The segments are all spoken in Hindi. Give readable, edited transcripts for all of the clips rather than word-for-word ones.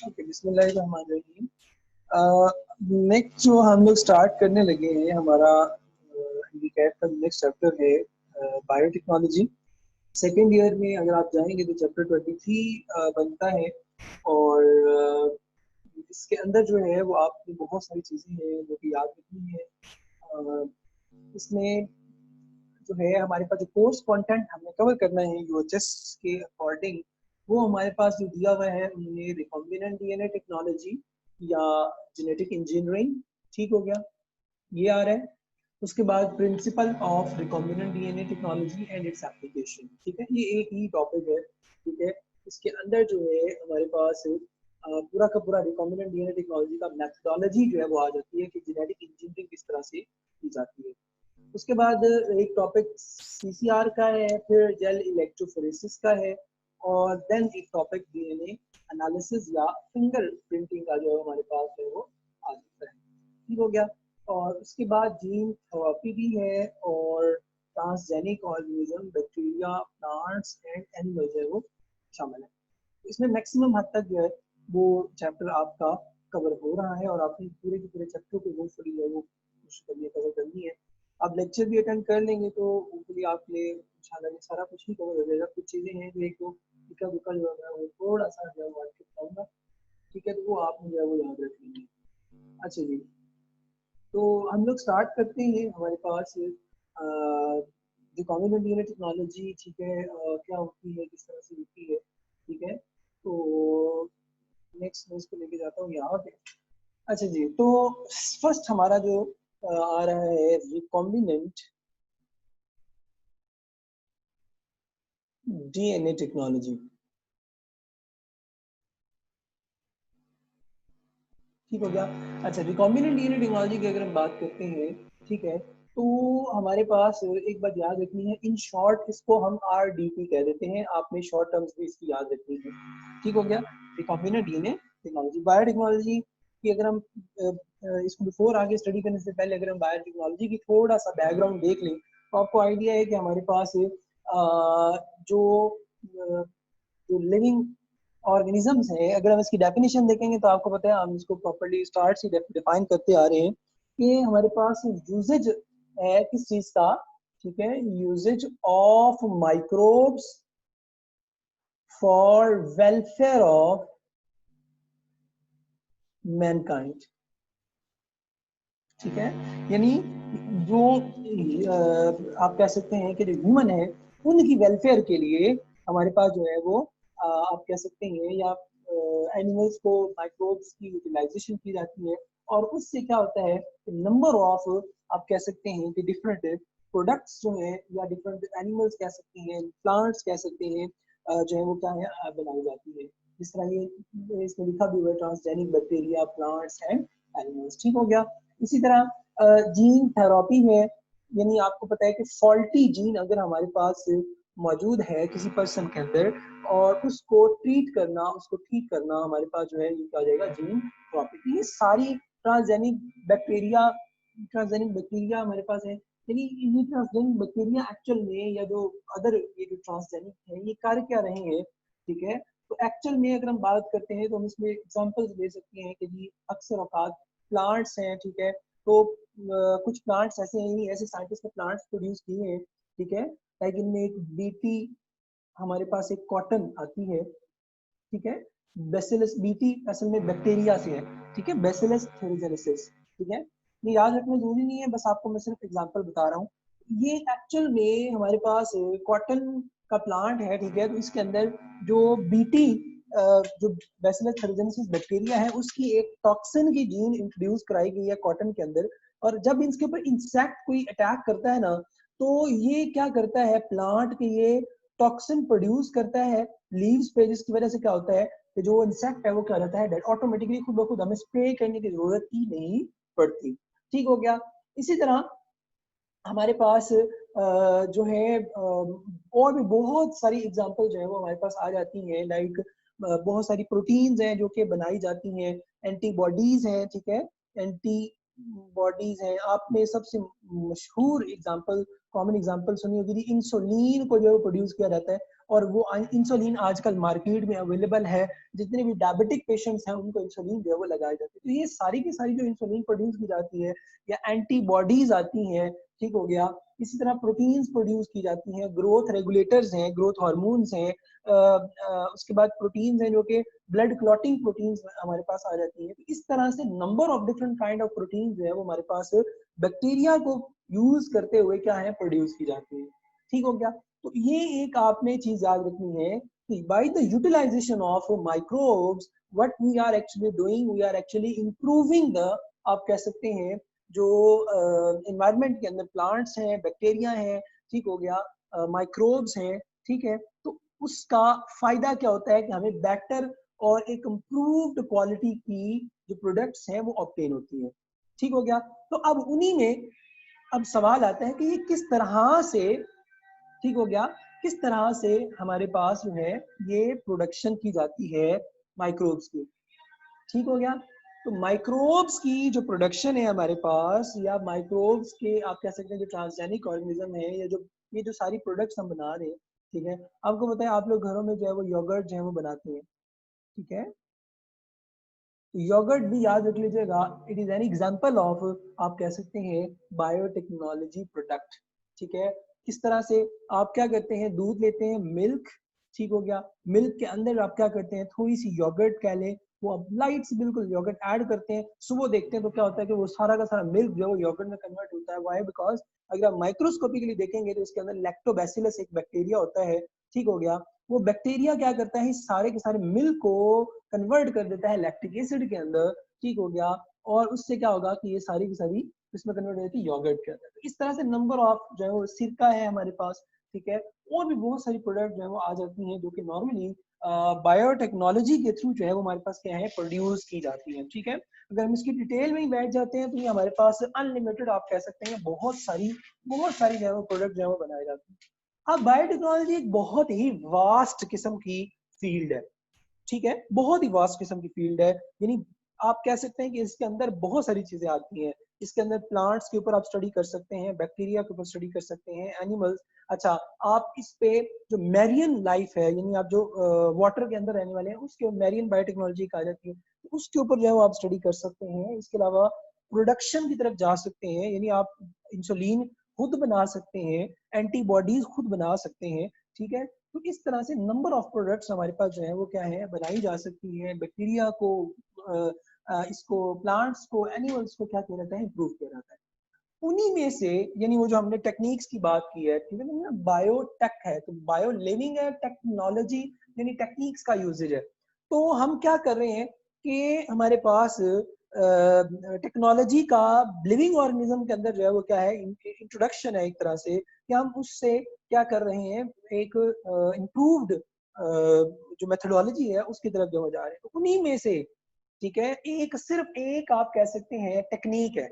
ओके, बिस्मिल्लाहिर्रहमानिर्रहीम। नेक्स्ट जो हम लोग स्टार्ट करने लगे हैं, हमारा कैट का नेक्स्ट चैप्टर है बायोटेक्नोलॉजी। सेकेंड ईयर में अगर आप जाएंगे तो चैप्टर 23 बनता है। और इसके अंदर जो है वो आपकी बहुत सारी चीज़ें हैं जो कि याद रखनी है। इसमें जो है हमारे पास जो कोर्स कंटेंट हमें कवर करना है यूएचएस के अकॉर्डिंग, वो हमारे पास जो दिया हुआ है उन्हें रिकॉम्बिनेंट डीएनए टेक्नोलॉजी या जेनेटिक इंजीनियरिंग, ठीक हो गया, ये आ रहा है। उसके बाद principle of recombinant DNA technology and its application, ठीक है, ये एक ही टॉपिक है, ठीक है। इसके अंदर जो है हमारे पास पूरा का पूरा रिकॉम्बिनेंट डीएनए टेक्नोलॉजी का मेथडोलॉजी जो है वो आ जाती है कि जेनेटिक इंजीनियरिंग किस तरह से की जाती है। उसके बाद एक टॉपिक सीसीआर का है, फिर जेल इलेक्ट्रोफोरेसिस का है, और देन एक टॉपिक डीएनए एनालिसिस या फिंगर प्रिंटिंग का जो हमारे पास है वो आ जाता है, ठीक हो गया। और उसके बाद जीन थेरेपी भी है, और transgenic organism, bacteria, plants and animal जो है वो शामिल है। इसमें मैक्सिमम हद तक जो है वो चैप्टर आपका कवर हो रहा है, और आपने पूरे के पूरे चैप्टर को वो स्टडी है वो कवर करनी है। आप लेक्चर भी अटेंड कर लेंगे तो होपफुली आपके इंशाल्लाह ये सारा कुछ ही कवर हो जाएगा। कुछ चीज़ें हैं जो एक दो इक्का दुक्का जो है वो थोड़ा सा जो है वो बताऊंगा, ठीक है, तो वो आपने जो है वो याद रख लेंगे। अच्छा जी, तो हम लोग स्टार्ट करते हैं। हमारे पास रिकॉम्बिनेंट डीएनए टेक्नोलॉजी, ठीक है, क्या होती है, किस तरह से होती है, ठीक है। तो नेक्स्ट मैं इसको लेके जाता हूँ यहाँ पे। अच्छा जी, तो फर्स्ट हमारा जो आ रहा है रिकॉम्बिनेंट डीएनए टेक्नोलॉजी, ठीक हो गया। अच्छा, रिकॉम्बिनेंट डीएनए टेक्नोलॉजी की अगर हम बात करते हैं, ठीक है, तो हमारे पास एक बात याद रखनी है, इन शॉर्ट इसको हम आरडीटी कह देते हैं, आपने शॉर्ट टर्म्स भी इसकी याद रखनी है, ठीक हो गया। रिकॉम्बिनेंट डीएनए टेक्नोलॉजी, बायोटेक्नोलॉजी की अगर हम इसको बिफोर आगे स्टडी करने से पहले अगर हम बायोटेक्नोलॉजी की थोड़ा सा बैकग्राउंड देख लें, तो आपको आइडिया है कि हमारे पास जो जो लिविंग ऑर्गेनिजम्स हैं, अगर हम इसकी डेफिनेशन देखेंगे तो आपको पता है, हम इसको प्रॉपर्ली स्टार्ट से डिफाइन करते आ रहे हैं कि हमारे पास यूजेज है किस चीज का, ठीक है, usages of microbes for welfare of mankind, ठीक है। यानी जो आप कह सकते हैं कि जो ह्यूमन है उनकी वेलफेयर के लिए हमारे पास जो है वो आप कह सकते हैं, या एनिमल्स को माइक्रोब्स की यूटिलाइजेशन की जाती है, और उससे क्या होता है, नंबर ऑफ आप कह सकते हैं कि डिफरेंट प्रोडक्ट्स जो है, या डिफरेंट एनिमल्स कह सकते हैं, प्लांट्स कह सकते हैं, जो है वो क्या है बनाई जाती है। जिस तरह ये इसमें लिखा भी हुआ है, transgenic bacteria, plants and animals, ठीक हो गया। इसी तरह जीन थेरेपी में, यानी आपको पता है कि फॉल्टी जीन अगर हमारे पास मौजूद है किसी पर्सन के अंदर, और उसको ट्रीट करना, उसको ठीक करना, हमारे पास जो है ये क्या हो जाएगा, जीन थेरेपी। ये सारी ट्रांसजेनिक बैक्टीरिया हमारे पास है। यानी ये ट्रांसजेनिक बैक्टीरिया एक्चुअल में, या जो अदर ये जो ट्रांसजेनिक है, ये कार्य क्या रहे हैं, ठीक है। तो एक्चुअल में अगर हम बात करते हैं तो हम इसमें एग्जांपल्स ले सकते हैं कि जी अक्सर औकात प्लांट्स हैं, ठीक है, तो कुछ प्लांट्स ऐसे हैं, ऐसे साइंटिस्ट ने प्लांट्स प्रोड्यूस किए हैं, ठीक है, लाइक इनमें एक बीटी, हमारे पास एक कॉटन आती है, ठीक है, बेसिलस बीटी असल में बैक्टीरिया से है, ठीक है, बेसिलस थेरेजेनेसिस, ठीक है। ये याद रखना जरूरी नहीं है, बस आपको मैं सिर्फ एग्जांपल बता रहा हूँ। ये एक्चुअल में हमारे पास कॉटन का प्लांट है, ठीक है, तो इसके अंदर जो बीटी जो बैसिलस थेरेजेनेसिस बैक्टीरिया है, उसकी एक टॉक्सिन की जीन इंट्रोड्यूस कराई गई है कॉटन के अंदर। और जब इसके ऊपर इंसेक्ट कोई अटैक करता है ना, तो ये क्या करता है, प्लांट के ये टॉक्सिन प्रोड्यूस करता है लीव्स पे, जिसकी वजह से क्या होता है कि जो इंसेक्ट है वो क्या रहता है डेड, ऑटोमेटिकली खुद ब खुद हमें स्प्रे करने की जरूरत ही नहीं पड़ती, ठीक हो गया। इसी तरह हमारे पास जो है और भी बहुत सारी एग्जांपल जो है वो हमारे पास आ जाती हैं, लाइक बहुत सारी प्रोटीन्स हैं जो कि बनाई जाती हैं, एंटीबॉडीज हैं, ठीक है, एंटी बॉडीज हैं। आपने सबसे मशहूर एग्जांपल, कॉमन एग्जांपल सुनी होगी, इंसुलिन को जो प्रोड्यूस किया जाता है, और वो इंसुलिन आजकल मार्केट में अवेलेबल है, जितने भी डायबिटिक पेशेंट्स हैं उनको इंसुलिन जो है वो लगाई जाती है। तो ये सारी की सारी जो इंसुलिन प्रोड्यूस की जाती है या एंटीबॉडीज आती हैं, ठीक हो गया, इसी तरह प्रोटीन्स प्रोड्यूस की जाती हैं, ग्रोथ रेगुलेटर्स हैं, ग्रोथ हार्मोन्स हैं, उसके बाद प्रोटीन्स हैं जो कि ब्लड क्लॉटिंग प्रोटीन्स हमारे पास आ जाती है। तो इस तरह से number of different kind of protein जो है वो हमारे पास बैक्टीरिया को यूज करते हुए क्या है प्रोड्यूस की जाती है, ठीक हो गया। तो ये एक आपने चीज याद रखनी है कि by the utilization of microbes what we are actually doing, we are actually improving the, आप कह सकते हैं जो एनवायरनमेंट के अंदर प्लांट्स हैं, बैक्टीरिया हैं, ठीक हो गया, माइक्रोब्स हैं, ठीक है। तो उसका फायदा क्या होता है कि हमें बेटर और एक इम्प्रूव्ड क्वालिटी की जो प्रोडक्ट्स हैं वो ऑब्टेन होती है, ठीक हो गया। तो अब उन्हीं में अब सवाल आता है कि ये किस तरह से, ठीक हो गया, किस तरह से हमारे पास जो है ये प्रोडक्शन की जाती है माइक्रोब्स की, ठीक हो गया। तो माइक्रोब्स की जो प्रोडक्शन है हमारे पास, या माइक्रोब्स के आप कह सकते हैं जो ट्रांसजेनिक ऑर्गेनिज्म है, या जो ये जो सारी प्रोडक्ट्स हम बना रहे हैं, ठीक है। आपको पता है आप लोग घरों में जो है वो योगर्ट जो है वो बनाते हैं, ठीक है। योगर्ट भी याद रख लीजिएगा, it is an example of, आप कह सकते हैं, बायोटेक्नोलॉजी प्रोडक्ट, ठीक है। किस तरह से आप क्या करते हैं, दूध लेते हैं, मिल्क, ठीक हो गया, मिल्क के अंदर आप क्या करते हैं, थोड़ी सी योगर्ट कह लें, वो आप लाइट से बिल्कुल योगर्ट ऐड करते हैं, सुबह देखते हैं तो क्या होता है कि वो सारा का सारा मिल्क जो है वो योगर्ट में कन्वर्ट होता है। वाई? बिकॉज अगर आप माइक्रोस्कोपिकली देखेंगे तो इसके अंदर लैक्टोबैसिलस एक बैक्टीरिया होता है, ठीक हो गया। वो बैक्टीरिया क्या करता है, सारे के सारे मिल्क को कन्वर्ट कर देता है लैक्टिक एसिड के अंदर, ठीक हो गया। और उससे क्या होगा कि ये सारी की सारी इसमें कन्वर्ट हो जाती है योगर्ट के अंदर। तो इस तरह से नंबर ऑफ जो है वो सिरका है हमारे पास, ठीक है। और भी बहुत सारी प्रोडक्ट जो है वो आ जाती हैं जो कि नॉर्मली बायोटेक्नोलॉजी के थ्रू जो है वो हमारे पास क्या है प्रोड्यूस की जाती है, ठीक है। अगर हम इसकी डिटेल में ही बैठ जाते हैं तो ये हमारे पास अनलिमिटेड आप कह सकते हैं बहुत सारी जो है वो प्रोडक्ट जो है वो बनाए जाते हैं। अब बायोटेक्नोलॉजी एक बहुत ही वास्ट किस्म की फील्ड है, ठीक है, बहुत ही वास्ट किस्म की फील्ड है। यानी आप कह सकते हैं कि इसके अंदर बहुत सारी चीजें आती हैं। इसके अंदर प्लांट्स के ऊपर आप स्टडी कर सकते हैं, बैक्टीरिया के ऊपर स्टडी कर सकते हैं, एनिमल्स। अच्छा, आप इस पे जो मैरियन लाइफ है, यानी आप जो वाटर के अंदर रहने वाले हैं, उसके मैरियन बायोटेक्नोलॉजी कहा जाती है, तो उसके ऊपर जो है वो आप स्टडी कर सकते हैं। इसके अलावा प्रोडक्शन की तरफ जा सकते हैं, यानी आप इंसुलिन खुद बना सकते हैं, एंटीबॉडीज खुद बना सकते हैं, ठीक है। तो इस तरह से नंबर ऑफ प्रोडक्ट्स हमारे पास जो है वो क्या है बनाई जा सकती है। बैक्टीरिया को इसको प्लांट्स को एनिमल्स को क्या किया जाता है, इम्प्रूव किया जाता है। उन्हीं में से, यानी वो जो हमने टेक्निक्स की बात की है, ठीक है ना, बायोटेक है, तो बायो लिविंग है, टेक्नोलॉजी यानी टेक्निक्स का यूजेज है। तो हम क्या कर रहे हैं कि हमारे पास टेक्नोलॉजी का लिविंग ऑर्गेनिज्म के अंदर जो है वो क्या है इंट्रोडक्शन है एक तरह से, कि हम उससे क्या कर रहे हैं, एक इम्प्रूव्ड जो मेथोडोलॉजी है उसकी तरफ जो जा रहे हैं। तो उन्हीं में से, ठीक है, एक सिर्फ एक आप कह सकते हैं टेक्निक है,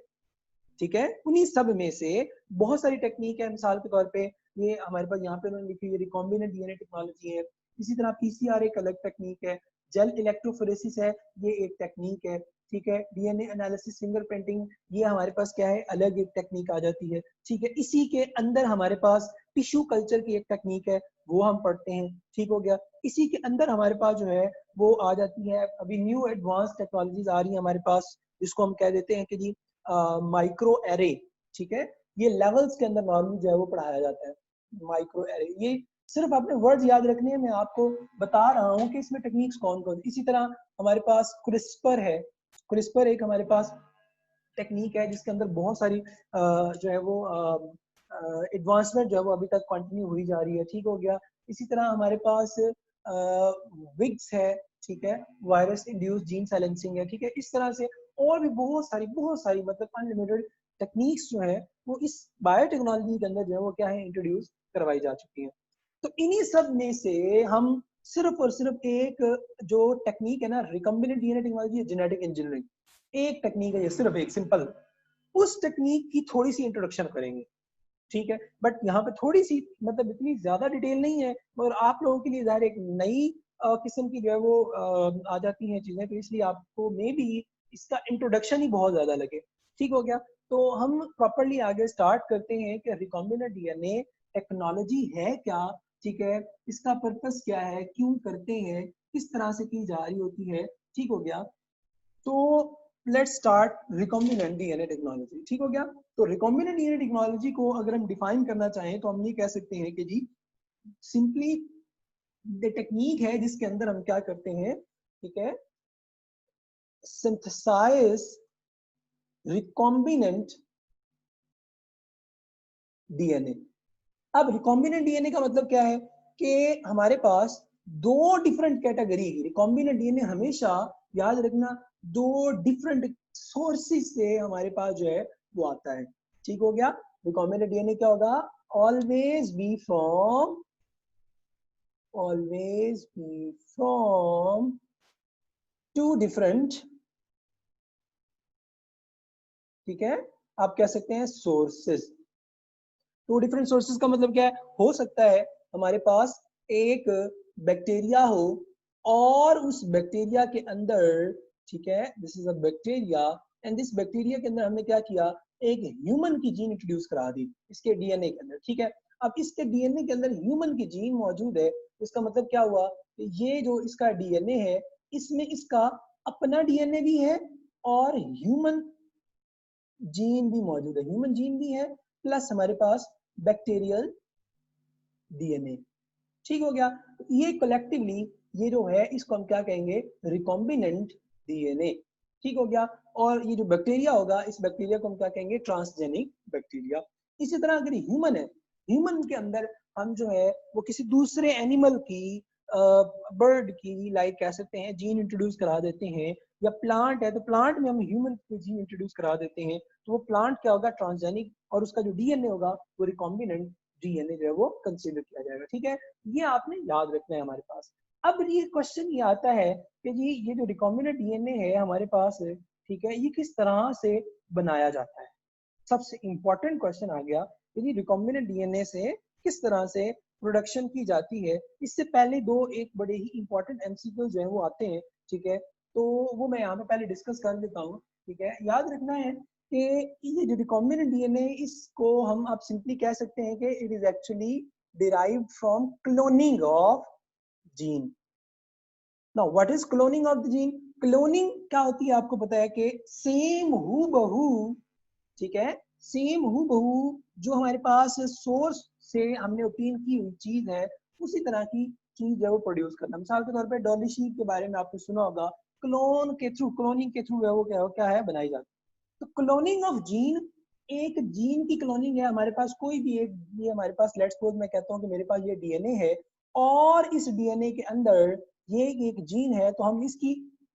ठीक है। उन्हीं सब में से बहुत सारी टेक्निक है। मिसाल के तौर पे ये हमारे पास यहाँ पे उन्होंने लिखी है रिकॉम्बिनेंट डीएनए टेक्नोलॉजी है। इसी तरह पीसीआर एक अलग टेक्निक है, जेल इलेक्ट्रोफोरेसिस है, ये एक टेक्निक है, ठीक है। डीएनए एनालिसिस, फिंगरप्रिंटिंग, ये हमारे पास क्या है अलग एक टेक्निक आ जाती है, ठीक है। इसी के अंदर हमारे पास टिश्यू कल्चर की एक टेक्निक है, वो हम पढ़ते हैं, ठीक हो गया। इसी के अंदर हमारे पास जो है वो आ जाती है अभी न्यू एडवांस टेक्नोलॉजीज आ रही है हमारे पास, जिसको हम कह देते हैं कि जी माइक्रो एरे, ठीक है। ये लेवल्स के अंदर नॉर्मली जो है वो पढ़ाया जाता है, माइक्रो एरे। ये सिर्फ आपने वर्ड्स याद रखने हैं, मैं आपको बता रहा हूँ कि इसमें टेक्निक्स कौन कौन। इसी तरह हमारे पास क्रिस्पर है, क्रिस्पर एक हमारे पास टेक्निक है जिसके अंदर बहुत सारी जो है वो एडवांसमेंट जो है वो अभी तक कंटिन्यू हुई जा रही है, ठीक हो गया। इसी तरह हमारे पास विग्स है, ठीक है, वायरस इंड्यूस जीन साइलेंसिंग है, ठीक है। इस तरह से और भी बहुत सारी मतलब अनलिमिटेड टेक्निक्स जो है वो इस बायोटेक्नोलॉजी के अंदर जो है वो क्या है इंट्रोड्यूस करवाई जा चुकी है। तो इन्हीं सब में से हम सिर्फ और सिर्फ एक जो टेक्निक है ना, recombinant DNA technology, genetic engineering, एक टेक्निक है ये, सिर्फ एक सिंपल उस टेक्निक की थोड़ी सी इंट्रोडक्शन करेंगे, ठीक है। बट यहाँ पे थोड़ी सी मतलब इतनी ज्यादा डिटेल नहीं है, और आप लोगों के लिए ज़ाहिर एक नई किस्म की जो है वो आ जाती हैं चीजें, तो इसलिए आपको मे बी इसका इंट्रोडक्शन ही बहुत ज्यादा लगे, ठीक हो गया। तो हम प्रॉपरली आगे स्टार्ट करते हैं कि रिकॉम्बिनेंट डीएनए टेक्नोलॉजी है क्या, ठीक है, इसका पर्पस क्या है, क्यों करते हैं, किस तरह से की जा रही होती है, ठीक हो गया। तो let's start recombinant DNA technology, ठीक हो गया। तो रिकॉम्बिनेंट डीएनए टेक्नोलॉजी को अगर हम डिफाइन करना चाहें तो हम ये कह सकते हैं कि जी सिंपली द टेक्निक है जिसके अंदर हम क्या करते हैं, ठीक है, सिंथेसाइज रिकॉम्बिनेंट डीएनए। अब रिकॉम्बिनेंट डीएनए का मतलब क्या है कि हमारे पास दो डिफरेंट कैटेगरी रिकॉम्बिनेंट डीएनए हमेशा याद रखना दो डिफरेंट सोर्सेस से हमारे पास जो है वो आता है, ठीक हो गया। रिकॉम्बिनेंट डीएनए क्या होगा, always be from two different, ठीक है, आप कह सकते हैं सोर्सेस। टू डिफरेंट सोर्सेज का मतलब क्या है, हो सकता है हमारे पास एक बैक्टीरिया हो और उस बैक्टीरिया के अंदर, ठीक है, this is a bacteria and this bacteria के अंदर हमने क्या किया, एक ह्यूमन की जीन इंट्रोड्यूस करा दी इसके डीएनए के अंदर, ठीक है। अब इसके डीएनए के अंदर ह्यूमन की जीन मौजूद है, इसका मतलब क्या हुआ, ये जो इसका डीएनए है इसमें इसका अपना डीएनए भी है और ह्यूमन जीन भी मौजूद है, ह्यूमन जीन भी है प्लस हमारे पास बैक्टीरियल डीएनए, ठीक हो गया। ये कलेक्टिवली ये जो है इसको हम क्या कहेंगे, रिकॉम्बिनेंट डीएनए, ठीक हो गया। और ये जो बैक्टीरिया होगा इस बैक्टीरिया को हम क्या कहेंगे, ट्रांसजेनिक बैक्टीरिया। इसी तरह अगर ह्यूमन है, ह्यूमन के अंदर हम जो है वो किसी दूसरे एनिमल की, बर्ड की लाइक कह सकते हैं जीन इंट्रोड्यूस करा देते हैं, या प्लांट है तो प्लांट में हम ह्यूमन की जीन इंट्रोड्यूस करा देते हैं, तो वो प्लांट क्या होगा, ट्रांसजेनिक, और उसका जो डीएनए होगा वो रिकॉम्बिनेंट डीएनए जो है वो कंसीडर किया जाएगा, ठीक है। ये आपने याद रखना है हमारे पास। अब ये क्वेश्चन ये आता है कि जी ये जो रिकॉम्बिनेंट डीएनए है हमारे पास, ठीक है, ये किस तरह से बनाया जाता है। सबसे इंपॉर्टेंट क्वेश्चन आ गया कि जी रिकॉम्बिनेंट डीएनए से किस तरह से प्रोडक्शन की जाती है। इससे पहले दो एक बड़े ही इंपॉर्टेंट एमसीक्यू जो है वो आते हैं, ठीक है, तो वो मैं यहाँ पे पहले डिस्कस कर लेता हूँ, ठीक है। याद रखना है कि ये जो रिकॉम्बिनेंट डीएनए इसको हम आप सिंपली कह सकते हैं कि it is actually derived from cloning of gene. Now what is cloning of the gene? Cloning क्या होती है आपको पता है कि सेम हूबहू, ठीक है, सेम हूबहू जो हमारे पास सोर्स से हमने ओब्टेन की हुई चीज है उसी तरह की चीज है वो प्रोड्यूस करना। मिसाल के तौर पे डॉली शीप के बारे में आपने सुना होगा, क्लोन के थ्रू, क्लोनिंग के थ्रू है वो क्या है बनाई जाती है। तो क्लोनिंग ऑफ जीन, एक जीन की क्लोनिंग है हमारे पास, कोई भी एक, ये हमारे पास लेट्स सपोज मैं कहता हूँ कि मेरे पास ये डीएनए है और इस डीएनए के अंदर ये एक जीन है, तो हम इसकी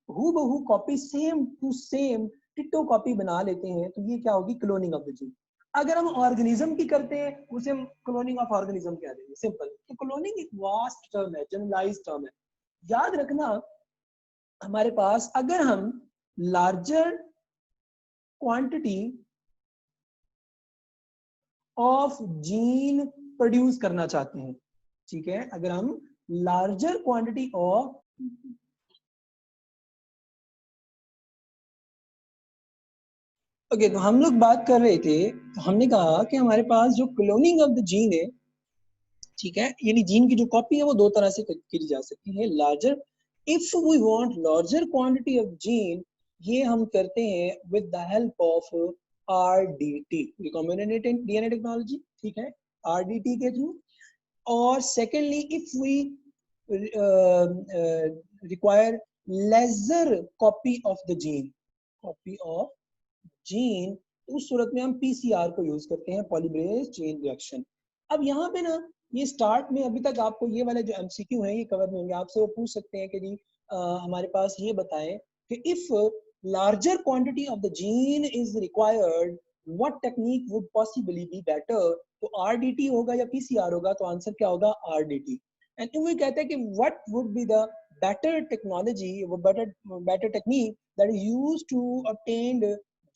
हूबहू copy same to same ditto copy बना लेते हैं, तो ये क्या होगी, क्लोनिंग ऑफ द जीन। अगर हम ऑर्गेनिज्म की करते हैं उसे हम क्लोनिंग ऑफ ऑर्गेनिज्म कह देंगे, सिंपल। तो क्लोनिंग एक वास्ट टर्म है, जनरलाइज्ड टर्म है। याद रखना हमारे पास अगर हम larger quantity of gene produce करना चाहते हैं, ठीक है, अगर हम लार्जर क्वांटिटी ऑफ, ओके, तो हम लोग बात कर रहे थे, तो हमने कहा कि हमारे पास जो क्लोनिंग ऑफ द जीन है, ठीक है, यानी जीन की जो कॉपी है वो दो तरह से की जा सकती है, larger, if we want larger quantity of gene, ये हम करते हैं with the help of RDT, recombinant DNA technology, ठीक है, आरडीटी के थ्रू। और secondly if we require larger copy of the gene, copy of gene, उस सूरत में हम पीसीआर को यूज करते हैं, पॉलीमरेज चेन रिएक्शन। अब यहाँ पे ना ये स्टार्ट में अभी तक आपको ये वाले जो एमसीक्यू हैं ये कवर नहीं होंगे, आपसे वो पूछ सकते हैं कि जी हमारे पास ये बताएं कि if larger quantity of the gene is required what technique would possibly be better, तो आरडीटी होगा या पीसीआर होगा, तो आंसर क्या होगा, आरडीटी। एंड वो कहते हैं कि what would be the better technology, वो better technique that is used to obtain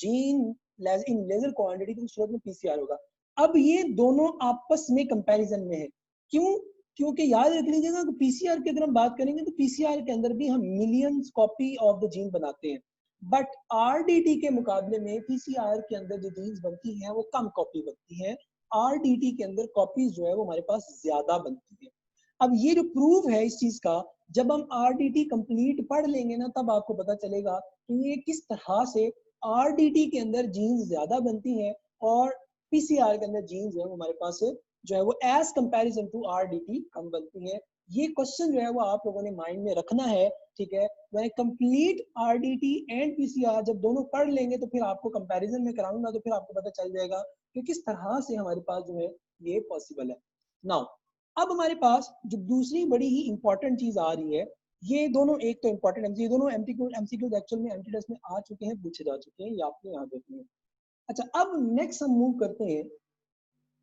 gene in larger quantity, तो सूरत में पीसीआर होगा। अब ये दोनों आपस में कंपैरिजन में है, क्यों, क्योंकि याद रख लीजिएगा कि पीसीआर की अगर हम बात करेंगे तो पीसीआर के अंदर भी हम millions copy of the gene बनाते हैं, बट आरडीटी के मुकाबले में पीसीआर के अंदर जो जीन्स बनती हैं वो कम कॉपी बनती हैं, आरडीटी के अंदर कॉपीज जो है वो हमारे पास ज्यादा बनती है। अब ये जो प्रूफ है इस चीज का, जब हम आरडीटी कंप्लीट पढ़ लेंगे ना, तब आपको पता चलेगा कि ये किस तरह से आरडीटी के अंदर जीन्स ज्यादा बनती हैं और पीसीआर के अंदर जीन्स जो है हमारे पास जो है वो एज कंपैरिजन टू आरडीटी कम बनती है। ये क्वेश्चन जो है वो आप लोगों ने माइंड में रखना है, ठीक है। वह कंप्लीट आरडीटी एंड पीसीआर जब दोनों पढ़ लेंगे तो फिर आपको कंपैरिजन में कराऊंगा, तो फिर आपको पता चल जाएगा कि किस तरह से हमारे पास जो है ये पॉसिबल है। नाउ अब हमारे पास जो दूसरी बड़ी ही इंपॉर्टेंट चीज आ रही है, ये दोनों एक तो इंपॉर्टेंट ये दोनों एमसीक्यू एक्चुअल में एमटी टेस्ट में आ चुके हैं, पूछे जा चुके हैं, ये आपको यहाँ देखने हैं। अच्छा, अब नेक्स्ट हम मूव करते हैं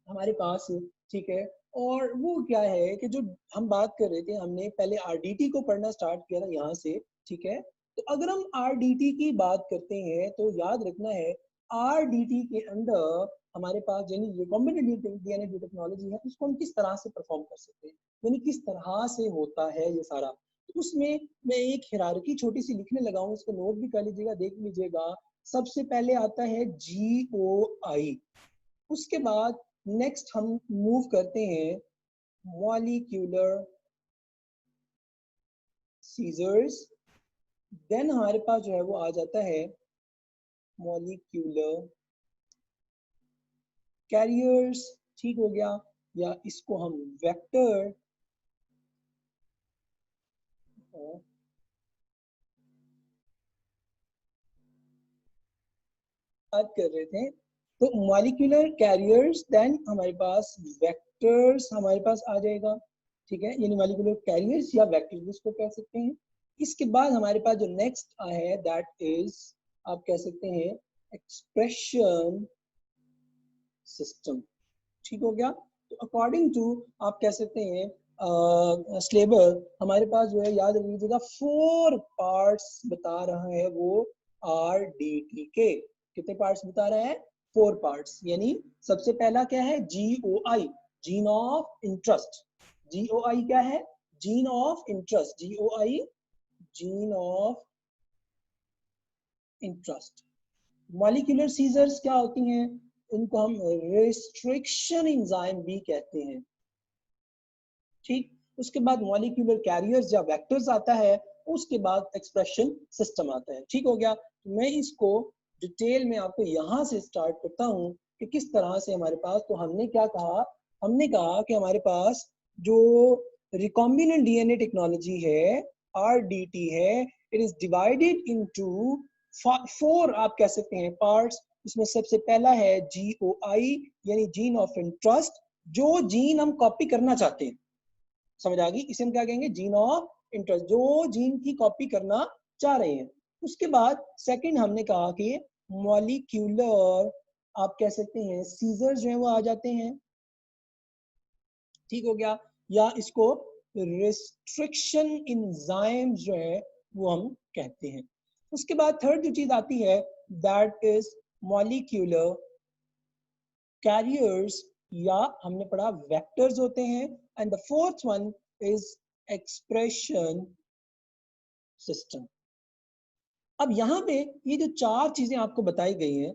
हमारे पास, ठीक है। और वो क्या है कि जो हम बात कर रहे थे, हमने पहले आरडीटी को पढ़ना स्टार्ट किया था यहाँ से, ठीक है। तो अगर हम आरडीटी की बात करते हैं तो याद रखना है आरडीटी के अंदर हमारे पास यानी रिकॉम्बिनेंट डीएनए टेक्नोलॉजी है, उसको हम किस तरह से परफॉर्म कर सकते हैं, यानी किस तरह से होता है ये सारा। तो उसमें मैं एक हिरारकी छोटी सी लिखने लगा हूँ, इसको नोट भी कर लीजिएगा, देख लीजिएगा। सबसे पहले आता है GOI, उसके बाद नेक्स्ट हम मूव करते हैं मॉलिक्यूलर सीजर्स, देन हमारे पास जो है वो आ जाता है मॉलिक्यूलर कैरियर्स, ठीक हो गया, या इसको हम वेक्टर बात कर रहे थे। तो मॉलिक्यूलर कैरियर्स, देन हमारे पास वेक्टर्स हमारे पास आ जाएगा, ठीक है, यानी मॉलिक्यूलर कैरियर्स या वेक्टर्स जिसको कह सकते हैं। इसके बाद हमारे पास जो नेक्स्ट है दैट इज आप कह सकते हैं एक्सप्रेशन सिस्टम, ठीक हो गया। तो अकॉर्डिंग टू आप कह सकते हैं स्लेबर, हमारे पास जो है याद रख लीजिएगा 4 पार्ट्स बता रहा है वो आरडीटी के। कितने पार्ट्स बता रहा है? 4 पार्ट्स, यानी सबसे पहला क्या है? GOI, gene of interest. GOI क्या है? Gene of interest, GOI gene of interest. Molecular scissors क्या होती हैं? इनको हम रिस्ट्रिक्शन एंजाइम भी कहते हैं, ठीक। उसके बाद मॉलिक्यूलर कैरियर्स या वेक्टर्स आता है, उसके बाद एक्सप्रेशन सिस्टम आता है, ठीक हो गया। मैं इसको डिटेल में आपको यहाँ से स्टार्ट करता हूँ कि किस तरह से हमारे पास, तो हमने क्या कहा, हमने कहा कि हमारे पास जो रिकॉम्बिनेंट डीएनए टेक्नोलॉजी है, आरडीटी है, इट इज डिवाइडेड इनटू 4 आप कह सकते हैं पार्ट्स। इसमें सबसे पहला है GOI यानी जीन ऑफ इंटरेस्ट, जो जीन हम कॉपी करना चाहते हैं, समझ आ गई, इसे हम क्या कहेंगे? जीन ऑफ इंटरेस्ट, जो जीन की कॉपी करना चाह रहे हैं। उसके बाद सेकंड हमने कहा कि मॉलिक्यूलर आप कह सकते हैं सीजर जो है वो आ जाते हैं, ठीक हो गया, या इसको रिस्ट्रिक्शन एंजाइम जो है वो हम कहते हैं। उसके बाद थर्ड जो चीज आती है दैट इज मॉलिक्यूलर कैरियर्स, या हमने पढ़ा वेक्टर्स होते हैं, and the fourth one is expression system. अब यहाँ पे ये जो 4 चीजें आपको बताई गई हैं,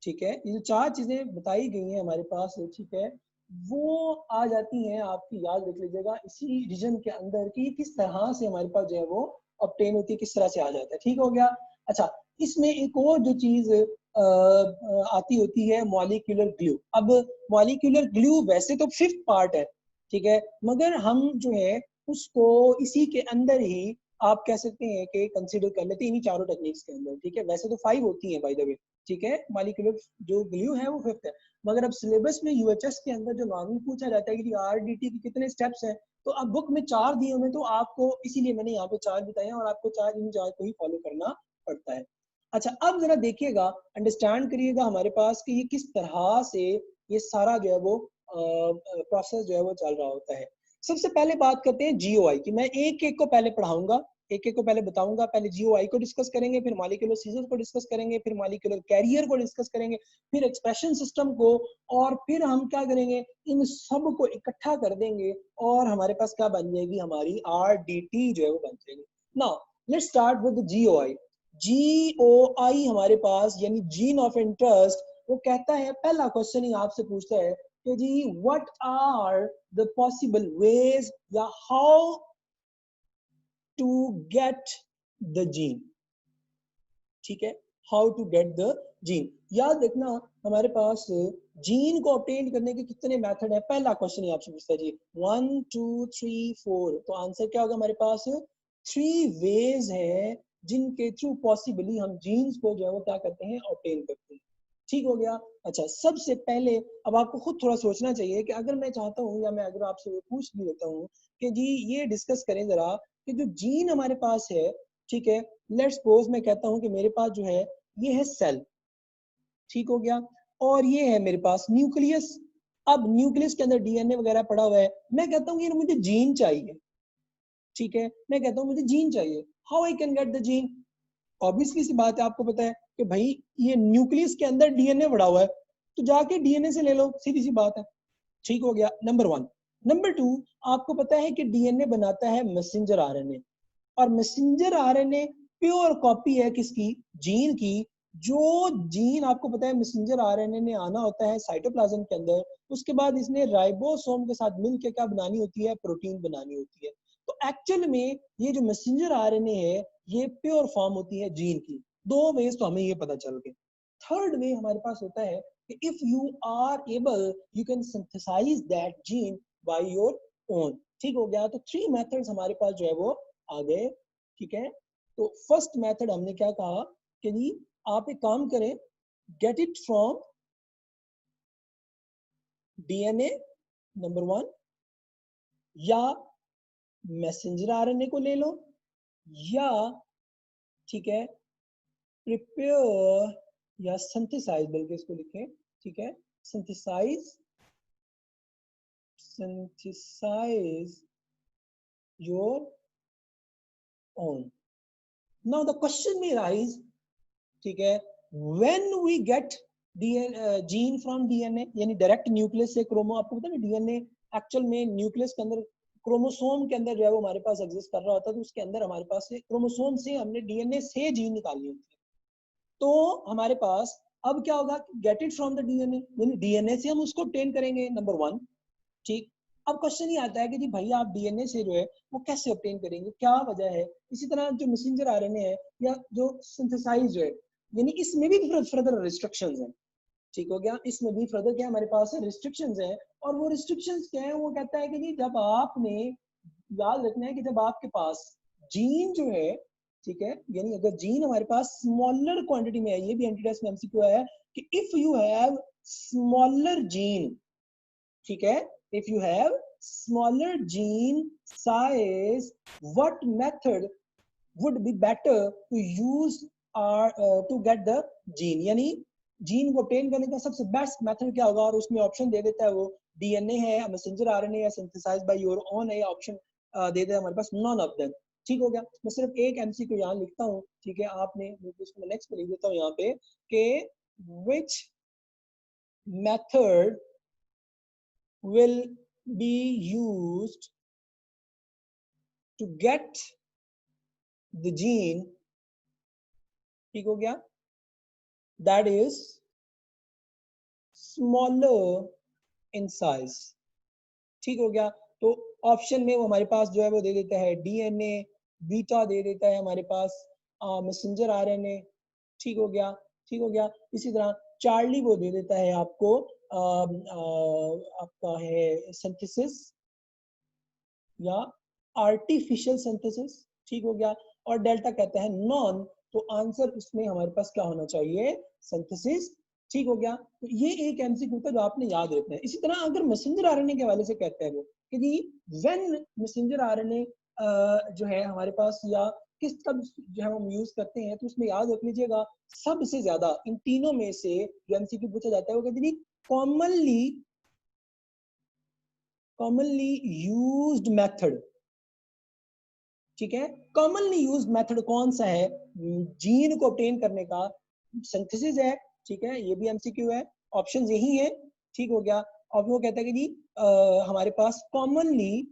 ठीक है, ये जो 4 चीजें बताई गई हैं हमारे पास, ठीक है, वो आ जाती हैं, आपकी याद रख लीजिएगा, इसी रीजन के अंदर की किस तरह से हमारे पास जो है वो ऑब्टेन होती है, किस तरह से आ जाता है, ठीक हो गया। अच्छा, इसमें एक और जो चीज आती होती है मॉलिक्यूलर ग्लू। अब मॉलिक्यूलर ग्लू वैसे तो 5th पार्ट है, ठीक है, मगर हम जो है उसको इसी के अंदर ही आप कह सकते हैं कि कंसीडर कर लेते हैं इन्हीं चारों टेक्निक्स के अंदर, ठीक है। वैसे तो 5 होती हैं बाय द वे, ठीक है, मॉलिक्यूलर जो ग्लू है वो 5th है, मगर अब सिलेबस में यूएचएस के अंदर जो नॉर्मल पूछा जाता है कि आरडीटी के कितने स्टेप्स हैं, तो अब बुक में 4 दिए हुए, तो आपको इसीलिए मैंने यहाँ पे 4 बताए हैं और आपको 4 इन 4 को ही फॉलो करना पड़ता है। अच्छा, अब जरा देखिएगा, अंडरस्टैंड करिएगा हमारे पास कि ये किस तरह से ये सारा जो है वो प्रोसेस जो है वो चल रहा होता है। सबसे पहले बात करते हैं GOI की। मैं एक एक को पहले पढ़ाऊंगा, एक एक को पहले बताऊंगा। पहले GOI को डिस्कस करेंगे, फिर मॉलिक्यूलर सीजर को डिस्कस करेंगे, फिर मॉलिक्यूलर कैरियर को डिस्कस करेंगे, फिर एक्सप्रेशन सिस्टम को, और फिर हम क्या करेंगे, इन सब को इकट्ठा कर देंगे और हमारे पास क्या बन जाएगी, हमारी आरडीटी जो है वो बन जाएगी। Now let's start with GOI। GOI हमारे पास यानी जीन ऑफ इंटरेस्ट, वो कहता है, पहला क्वेश्चन ही आपसे पूछता है कि जी what are the possible ways या how to get the gene, ठीक है, how to get the gene. याद रखना हमारे पास जीन को ऑब्टेन करने के कितने मेथड है। पहला क्वेश्चन आपसे पूछता है जी 1 2 3 4, तो आंसर क्या होगा हमारे पास 3 वेज है जिनके थ्रू पॉसिबली हम जीन्स को जो है वो क्या करते हैं ऑब्टेन करते हैं। ठीक हो गया। अच्छा सबसे पहले अब आपको खुद थोड़ा सोचना चाहिए कि अगर मैं चाहता हूँ या मैं अगर आपसे पूछ भी लेता हूँ कि जी ये डिस्कस करें जरा कि जो जीन हमारे पास है, ठीक है, लेट्स सपोज मैं कहता हूं कि मेरे पास जो है ये है सेल, ठीक हो गया, और ये है मेरे पास न्यूक्लियस। अब न्यूक्लियस के अंदर डीएनए वगैरह पड़ा हुआ है, मैं कहता हूँ यार मुझे जीन चाहिए, ठीक है, मैं कहता हूँ मुझे जीन चाहिए, how I can get the gene. Obviously सी बात है, आपको पता है कि भाई ये न्यूक्लियस के अंदर डीएनए पड़ा हुआ है, तो जाके डीएनए से ले लो, सीधी सी बात है। ठीक हो गया, नंबर 1। नंबर 2, आपको पता है कि डीएनए बनाता है मैसेंजर आरएनए, और मैसेंजर आरएनए प्योर कॉपी है किसकी, जीन की। जो जीन आपको पता है मैसेंजर आरएनए ने आना होता है साइटोप्लाज्म के अंदर, उसके बाद इसने राइबोसोम के साथ मिलकर क्या बनानी होती है, प्रोटीन बनानी होती है। तो एक्चुअल में ये जो मैसेंजर आरएनए है ये प्योर फॉर्म होती है जीन की। दो वेज तो हमें ये पता चल गए। थर्ड वे हमारे पास होता है कि if you are able you can synthesize that gene by your own. ठीक हो गया, तो 3 मेथड्स हमारे पास जो है वो आ गए, ठीक है। तो फर्स्ट मेथड हमने क्या कहा कि जी आप एक काम करें, get it from DNA number 1, या मैसेंजर आरएनए को ले लो, या ठीक है प्रिपेयर या सिंथेसाइज, बल्कि इसको लिखें, ठीक है, synthesize your own. Now the question may rise, ठीक है, when we get gene from DNA, यानी डायरेक्ट न्यूक्लियस से क्रोमो, आपको पता है डीएनए एक्चुअल में न्यूक्लियस के अंदर क्रोमोसोम के अंदर जो है वो हमारे पास एग्जिस्ट कर रहा होता है, तो उसके अंदर हमारे पास क्रोमोसोम से हमने डीएनए से जीन निकालनी होती है। तो हमारे पास अब क्या होगा, get it from the DNA, यानी डीएनए से हम उसको ऑब्टेन करेंगे, नंबर 1, ठीक। अब क्वेश्चन ये आता है कि जी भाई आप डीएनए से जो है वो कैसे ऑब्टेन करेंगे, क्या वजह है। इसी तरह जो मैसेंजर आरएनए है या जो सिंथेसाइज है, यानी इसमें भी फर्दर रिस्ट्रिक्शंस हैं। ठीक हो गया, इसमें भी फर्दर क्या हमारे पास है, रिस्ट्रिक्शंस है। और वो रिस्ट्रिक्शंस क्या है, वो कहता है कि जी जब आपने, याद रखना है कि जब आपके पास जीन जो है, ठीक है, यानी अगर जीन हमारे पास स्मॉलर क्वांटिटी में है, ये भी एंटी टेस्ट में एमसीक्यू है कि if you have smaller gene, ठीक है, if you have smaller gene size, what method would be better to use to get the gene, यानी जीन को ऑब्टेन करने का सबसे बेस्ट मेथड क्या होगा, और उसमें ऑप्शन दे देता है वो डीएनए है, मैसेंजर आरएनए या सिंथेसाइज बाय योर ओन है, या ऑप्शन दे देता है हमारे पास नॉन ऑफ देम। ठीक हो गया, मैं सिर्फ एक एमसीक्यू यहाँ लिखता हूँ, ठीक है, आपने इसको नेक्स्ट पे लिख देता हूँ यहाँ पे कि which method will be used to get the gene, ठीक हो गया, that is smaller in size। ठीक हो गया, तो ऑप्शन में वो हमारे पास जो है वो दे देता है डीएनए, बीटा दे देता है हमारे पास मैसेंजर आरएनए। ठीक हो गया, ठीक हो गया। इसी तरह चार्ली वो दे देता है आपको आपका है सिंथेसिस या आर्टिफिशियल सिंथेसिस। ठीक हो गया, और डेल्टा कहता है नॉन, तो आंसर उसमें हमारे पास क्या होना चाहिए, सिंथेसिस। ठीक हो गया, तो ये एक एमसीक्यू था जो आपने याद रखना है। इसी तरह अगर मैसेंजर आरएनए के हवाले से कहते हैं वो कि व्हेन मैसेंजर आरएनए जो है हमारे पास, या किस कब जो है हम यूज करते हैं, तो उसमें याद रख लीजिएगा सबसे ज्यादा इन तीनों में से जो एमसीक्यू पूछा जाता है वो कहते हैं कॉमनली यूज्ड मेथड, ठीक है, कॉमनली यूज्ड मेथड कौन सा है जीन को ऑब्टेन करने का, सिंथेसिस है। ठीक है, ये भी एमसीक्यू है, ऑप्शंस यही है। ठीक हो गया, और वो कहता है कि जी हमारे पास commonly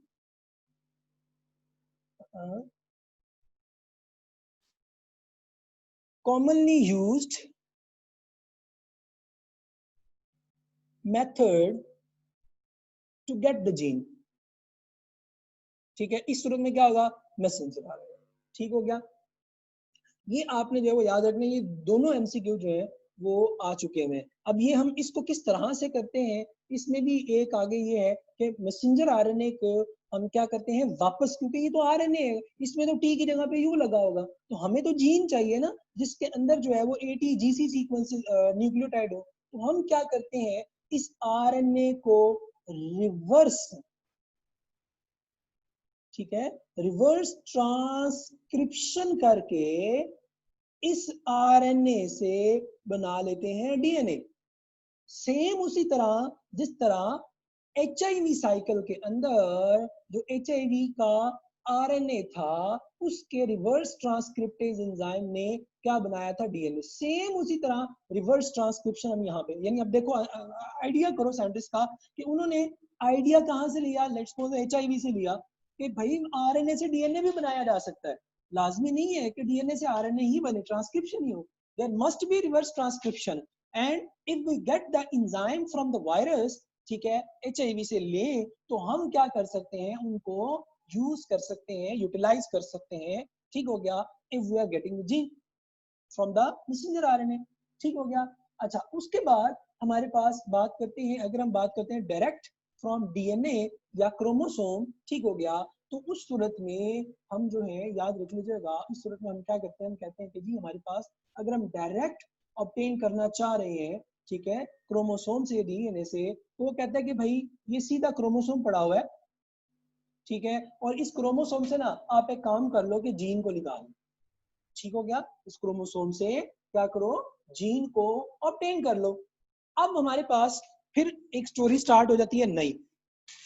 used method to get the gene. ठीक है, इस सूरत में क्या होगा, मैसेंजर आरएनए। ठीक हो गया, ये आपने जो है वो याद रखना, ये दोनों एमसीक्यू जो है वो आ चुके हैं। अब ये हम इसको किस तरह से करते हैं, इसमें भी एक आगे ये है कि मैसेंजर आरएनए को हम क्या करते हैं वापस, क्योंकि ये तो आरएनए है, इसमें तो टी की जगह पे यू लगा होगा, तो हमें तो जीन चाहिए ना जिसके अंदर जो है वो ATGC सीक्वेंस न्यूक्लियोटाइड हो। तो हम क्या करते हैं, इस आरएनए को रिवर्स, ठीक है, रिवर्स ट्रांसक्रिप्शन करके इस आरएनए से बना लेते हैं डीएनए। सेम उसी तरह जिस तरह HIV साइकिल के अंदर जो HIV का आरएनए था, उसके रिवर्स ट्रांसक्रिप्टेज एंजाइम ने क्या बनाया था, डीएनए। सेम उसी तरह रिवर्स ट्रांसक्रिप्शन हम यहाँ पे, यानी अब देखो आइडिया करो साइंटिस्ट का कि उन्होंने आइडिया कहाँ से लिया, लेट्स सपोज HIV से लिया कि भाई आरएनए से डीएनए भी बनाया जा सकता है। लाजमी नहीं है कि डीएनए से आरएनए ही बने, ट्रांसक्रिप्शन ही हो, there must be reverse transcription. And if we get the enzyme from the virus, ठीक है, HIV से ले, तो हम क्या कर सकते हैं, उनको यूज कर सकते हैं, यूटिलाइज कर सकते हैं। ठीक हो गया, if we are getting gene from the messenger RNA. ठीक हो गया। अच्छा, उसके बाद हमारे पास बात करते हैं, अगर हम बात करते हैं डायरेक्ट फ्रॉम डीएनए या क्रोमोसोम, ठीक हो गया, तो उस सूरत में हम जो है याद रख लीजिएगा, इस सूरत में हम क्या करते हैं, हम कहते हैं कि जी हमारे पास अगर हम डायरेक्ट ऑब्टेन करना चाह रहे हैं, ठीक है, क्रोमोसोम से डीएनए से, तो वो कहता है कि भाई ये सीधा क्रोमोसोम पड़ा हुआ है, ठीक है, और इस क्रोमोसोम से ना आप एक काम कर लो कि जीन को निकाल। ठीक हो गया, इस क्रोमोसोम से क्या करो, जीन को ऑब्टेन कर लो। अब हमारे पास फिर एक स्टोरी स्टार्ट हो जाती है नई,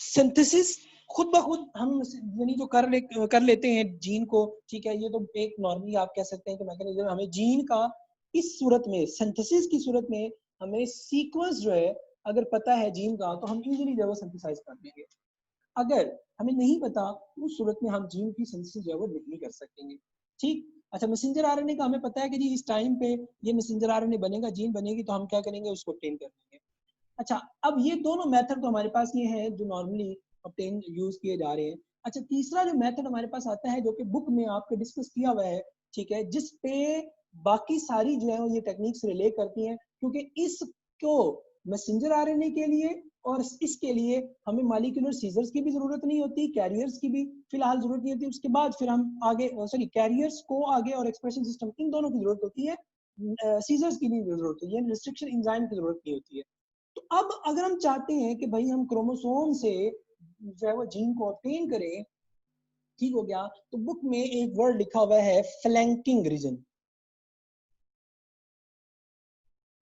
सिंथेसिस खुद ब खुद हम यानी जो कर लेते हैं जीन को। ठीक है, ये तो एक नॉर्मली आप कह सकते हैं कि मैकेनिज्म, हमें जीन का इस सूरत में, सिंथेसिस की सूरत में हमें सीक्वेंस जो है अगर पता है जीन का, तो हम इजीली जो है सिंथेसाइज कर देंगे। अगर हमें नहीं पता, उस सूरत में हम जीन की सिंथेसिस जो है वो नहीं कर सकेंगे। ठीक, अच्छा, मैसेंजर आरएनए का हमें पता है कि जी इस टाइम पे ये मैसेंजर आरएनए बनेगा, जीन बनेगी, तो हम क्या करेंगे, उसको ऑब्टेन कर लेंगे। अच्छा, अब ये दोनों मेथड तो हमारे पास ये है जो नॉर्मली ऑब्टेन यूज किए जा रहे हैं। अच्छा, तीसरा जो मेथड हमारे पास आता है, जो कि बुक में आपके डिस्कस किया हुआ है, ठीक है, जिस पे बाकी सारी जो है ये टेक्निक्स रिलेट करती हैं, क्योंकि इसको मैसेंजर आरएनए के लिए और इसके लिए हमें मॉलिक्यूलर सीजर्स की भी जरूरत नहीं होती, कैरियर्स की भी फिलहाल जरूरत नहीं होती। उसके बाद फिर हम आगे सॉरी कैरियर्स को आगे और एक्सप्रेशन सिस्टम, इन दोनों की जरूरत होती है, सीजर्स की नहीं जरूरत होती है, रिस्ट्रिक्शन एंजाइम की जरूरत नहीं होती है। तो अब अगर हम चाहते हैं कि भाई हम क्रोमोसोम से जो है वो जीन को ऑब्टेन करें, ठीक हो गया, तो बुक में एक वर्ड लिखा हुआ है फ्लैंकिंग रीजन।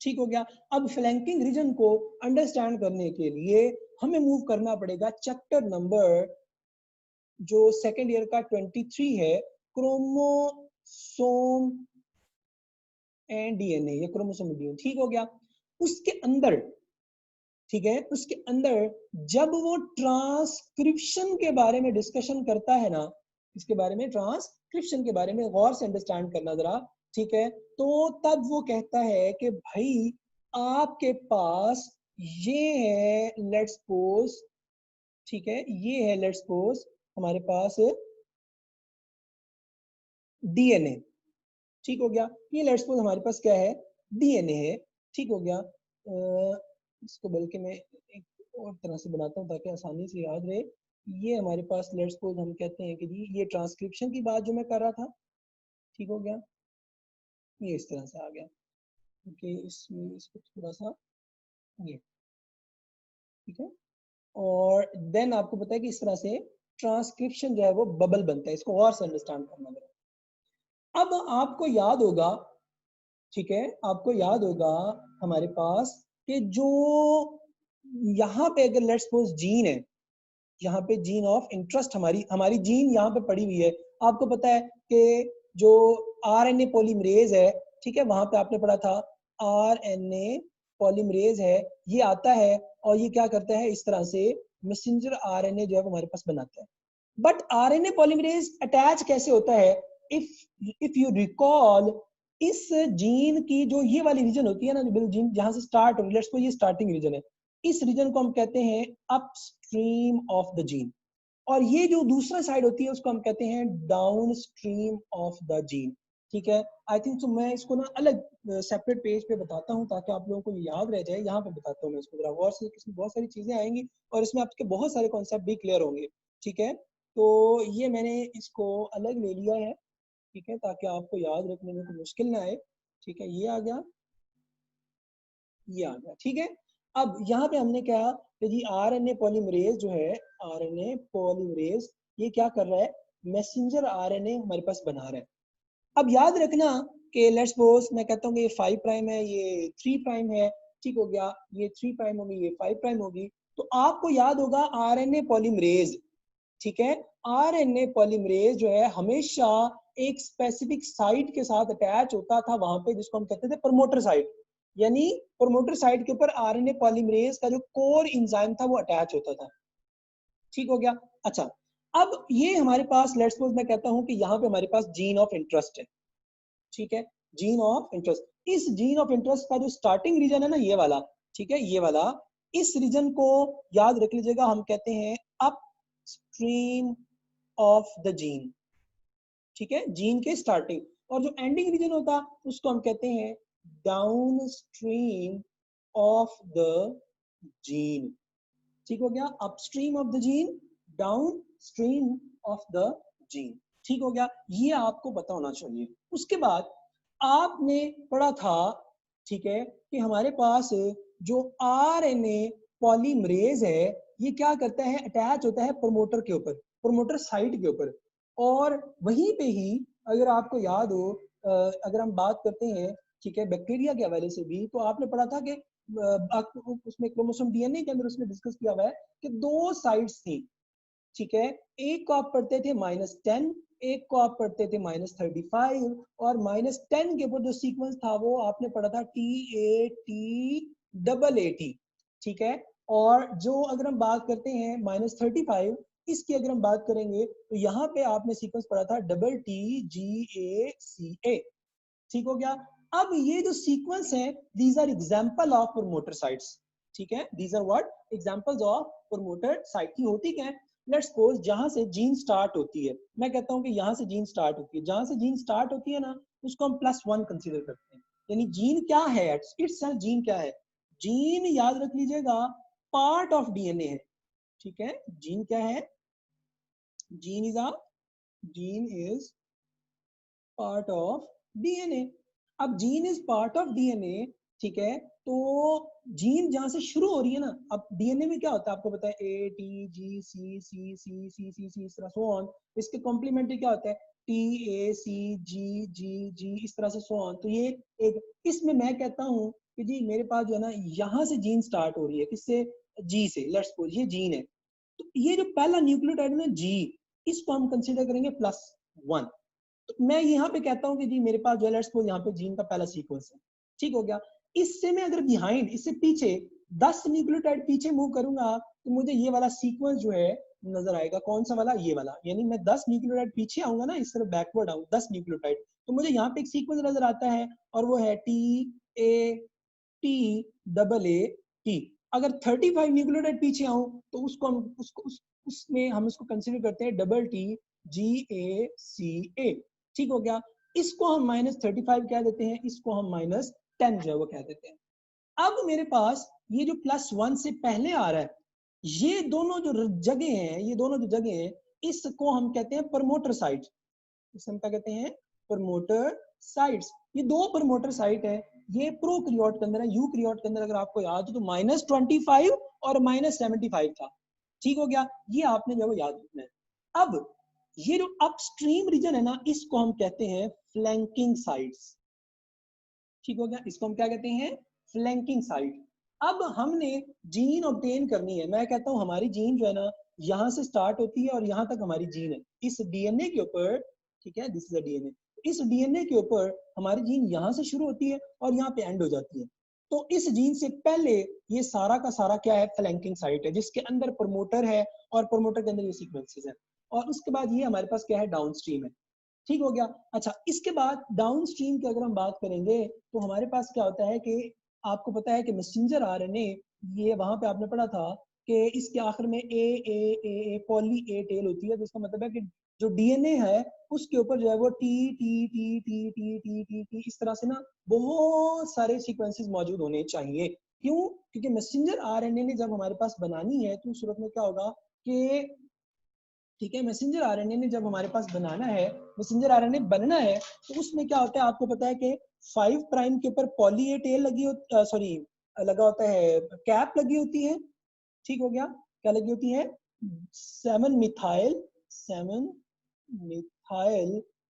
ठीक हो गया, अब फ्लैंकिंग रीजन को अंडरस्टैंड करने के लिए हमें मूव करना पड़ेगा चैप्टर नंबर जो सेकेंड ईयर का 23 है, क्रोमोसोम एंड डीएनए, या क्रोमोसोम डीएनए। ठीक हो गया, उसके अंदर, ठीक है, उसके अंदर जब वो ट्रांसक्रिप्शन के बारे में डिस्कशन करता है ना, इसके बारे में, ट्रांसक्रिप्शन के बारे में गौर से अंडरस्टैंड करना जरा, ठीक है, तो तब वो कहता है कि भाई आपके पास ये है, लेट्स सपोज, ठीक है, ये है लेट्स सपोज हमारे पास डीएनए। ठीक हो गया, ये लेट्स सपोज हमारे पास क्या है, डीएनए है। ठीक हो गया, इसको बल्कि मैं एक और तरह से बनाता हूँ ताकि आसानी से याद रहे। ये हमारे पास लेट्स सपोज हम कहते हैं कि जी ये ट्रांसक्रिप्शन की बात जो मैं कर रहा था, ठीक हो गया, ये इस तरह से आ गया, क्योंकि इसमें इसको थोड़ा सा ये, ठीक है, और देन आपको पता है कि इस तरह से ट्रांसक्रिप्शन जो है वो बबल बनता है, इसको और से अंडरस्टैंड करना है। अब आपको याद होगा, ठीक है, आपको याद होगा हमारे पास कि जो यहाँ पे अगर लेट्स सपोज जीन है, यहाँ पे जीन ऑफ इंटरेस्ट, हमारी हमारी जीन यहाँ पे पड़ी हुई है। आपको पता है कि जो आरएनए पॉलीमरेज है, ठीक है, वहां पे आपने पढ़ा था आरएनए पॉलीमरेज है, ये आता है और ये क्या करता है, इस तरह से मैसेंजर आरएनए जो है हमारे पास बनाता है। बट आरएनए पॉलीमरेज अटैच कैसे होता है, इफ यू रिकॉल, इस जीन की जो ये वाली रीजन होती है ना, जीन जहां से स्टार्ट हो, लेट्स सपोज ये स्टार्टिंग रीजन है, इस रीजन को हम कहते हैं अपस्ट्रीम ऑफ द जीन, और ये जो दूसरा साइड होती है उसको हम कहते हैं down stream of the gene. ठीक है, आई थिंक तो मैं इसको ना अलग सेपरेट पेज पे बताता हूँ ताकि आप लोगों को याद रह जाए। यहाँ पे बताता हूँ मैं इसको जरा गौर से, इसमें बहुत सारी चीजें आएंगी और इसमें आपके बहुत सारे कॉन्सेप्ट भी क्लियर होंगे। ठीक है, तो ये मैंने इसको अलग ले लिया है, ठीक है, ताकि आपको याद रखने में कोई मुश्किल ना आए। ठीक है, ये आ गया, ये आ गया। ठीक है, अब यहाँ पे हमने क्या कि जी आरएनए पॉलीमरेज जो है, आरएनए पॉलीमरेज ये क्या कर रहा है, मैसेंजर आरएनए हमारे पास बना रहा है। अब याद रखना कि लेट्स सपोज मैं कहता हूँ कि ये 5 प्राइम है, ये 3 प्राइम है, ठीक हो गया, ये 3 प्राइम होगी, ये 5 प्राइम होगी, तो आपको याद होगा आरएनए पॉलीमरेज, ठीक है, आरएनए पॉलीमरेज जो है हमेशा एक स्पेसिफिक साइट के साथ अटैच होता था वहां पे, जिसको हम कहते थे प्रमोटर साइट, यानी प्रमोटर साइट के ऊपर आरएनए पॉलीमरेज का जो कोर एंजाइम था वो अटैच होता था। ठीक हो गया। अच्छा, अब ये हमारे पास लेट्स सपोज मैं कहता हूं कि यहाँ पे हमारे पास जीन ऑफ इंटरेस्ट है, ठीक है, जीन ऑफ इंटरेस्ट, इस जीन ऑफ इंटरेस्ट का जो स्टार्टिंग रीजन है ना ये वाला, ठीक है, ये वाला, इस रीजन को याद रख लीजिएगा, हम कहते हैं up stream of the gene, ठीक है, जीन के स्टार्टिंग, और जो एंडिंग रीजन होता उसको हम कहते हैं down stream of the gene. ठीक हो गया, upstream of the gene, down stream of the gene. ठीक हो गया, ये आपको पता होना चाहिए। उसके बाद आपने पढ़ा था, ठीक है, कि हमारे पास जो आरएनए पॉलीमरेज है ये क्या करता है, अटैच होता है प्रमोटर के ऊपर, प्रमोटर साइट के ऊपर, और वहीं पे ही अगर आपको याद हो, अगर हम बात करते हैं, ठीक है, बैक्टीरिया के हवाले से भी, तो आपने पढ़ा था कि उसमें क्रोमोसोम डीएनए के अंदर उसने डिस्कस किया हुआ है कि 2 साइड्स थी, ठीक है, एक को आप पढ़ते थे -10, एक को आप पढ़ते थे -35, और -10 के ऊपर जो सीक्वेंस था वो आपने पढ़ा था TAT, ठीक है, और जो अगर हम बात करते हैं -35, इसकी अगर हम बात करेंगे तो यहाँ पे आपने सीक्वेंस पढ़ा था TTGACA। ठीक हो गया। अब ये जो सीक्वेंस है, these are example of promoter sites, ठीक है, these are what, examples of promoter site. की होती क्या है, लेट्स सपोज जहां से जीन स्टार्ट होती है, मैं कहता हूं कि यहां से जीन स्टार्ट होती है, जहां से जीन स्टार्ट होती है ना उसको हम +1 कंसीडर करते हैं। यानी जीन क्या है, इट्स जीन क्या है, जीन याद रख लीजिएगा पार्ट ऑफ डीएनए है, ठीक है, जीन क्या है, gene is part of DNA. अब gene is part of DNA, ठीक है, तो जीन जहां से शुरू हो रही है ना, अब डीएनए में क्या होता है आपको पता है, ATGC, इस तरह सो ऑन, इसके कॉम्प्लीमेंट्री क्या होता है, TACGGG, इस तरह से सो ऑन। तो ये एक, इसमें मैं कहता हूं कि जी मेरे पास जो है ना यहाँ से जीन स्टार्ट हो रही है, किससे, जी से, लेट्स सपोज ये जीन है, तो ये जो पहला न्यूक्लियोटाइड है जी, इसको हम कंसीडर करेंगे +1। तो मैं यहाँ पे कहता हूँ कि जी मेरे पास जो है लेट्स सपोज यहाँ पे जीन का पहला सीक्वेंस है, ठीक हो गया। इससे मैं अगर बिहाइंड, इससे पीछे 10 न्यूक्लियोटाइड पीछे मूव करूंगा तो मुझे ये वाला सीक्वेंस जो है नजर आएगा, कौन सा वाला, ये वाला, यानी मैं 10 न्यूक्लियोटाइड पीछे आऊंगा ना, इस तरह बैकवर्ड आऊँ 10 न्यूक्लियोटाइड, तो मुझे यहाँ पे एक सीक्वेंस नजर आता है और वो है TAT। अगर 35 न्यूक्लियोटाइड पीछे आऊं तो उसको हम उसमें हम इसको कंसीडर करते हैं TTGACA। ठीक हो गया, इसको हम -35 कह देते हैं, इसको हम -10 जो है वो कह देते हैं। अब मेरे पास ये जो +1 से पहले आ रहा है, ये दोनों जो जगह हैं, ये दोनों जो जगह हैं, इसको हम कहते हैं प्रमोटर साइट, इसे हम क्या कहते हैं, प्रमोटर साइट्स। ये 2 प्रमोटर साइट है, ये प्रोकैरियोट के अंदर है, यूकैरियोट के अंदर अगर आपको याद हो तो -25 और -75 था। ठीक हो गया, ये आपने जो याद रखना है। अब ये जो अपस्ट्रीम रीजन है ना, इसको हम कहते हैं फ्लैंकिंग साइट्स। ठीक हो गया, इसको हम क्या कहते हैं, फ्लैंकिंग साइट। अब हमने जीन ऑब्टेन करनी है, मैं कहता हूं हमारी जीन जो है ना यहां से स्टार्ट होती है और यहां तक हमारी जीन है, इस डीएनए के ऊपर, ठीक है, दिस इज द डीएनए, इस डीएनए के ऊपर हमारी जीन यहां से शुरू होती है और यहाँ पे एंड हो जाती है। तो इस जीन से पहले ये सारा का सारा क्या है, फ्लैंकिंग साइट है, जिसके अंदर प्रमोटर है और प्रमोटर के अंदर ये सीक्वेंसेस है, और उसके बाद ये हमारे पास क्या है, डाउनस्ट्रीम है। ठीक हो गया। अच्छा, इसके बाद डाउनस्ट्रीम की अगर हम बात करेंगे तो हमारे पास क्या होता है कि आपको पता है कि मैसेंजर आरएनए ये वहां पे आपने पढ़ा था कि इसके आखिर में ए पॉली ए टेल होती है, जिसका मतलब है कि जो डीएनए है उसके ऊपर जो है वो T T T T T T T T इस तरह से ना बहुत सारे सीक्वेंसेस मौजूद होने चाहिए। क्यों? क्योंकि मैसेंजर आरएनए ने जब हमारे पास बनानी है तो उस सूरत में क्या होगा कि ठीक है, मैसेंजर आरएनए ने जब हमारे पास बनाना है, मैसेंजर आरएनए बनना है, तो उसमें क्या होता है आपको पता है कि 5 प्राइम के ऊपर पॉली ए टेल लगी होती, सॉरी लगा होता है, कैप लगी होती है। ठीक हो गया, क्या लगी होती है? 7 मिथाइल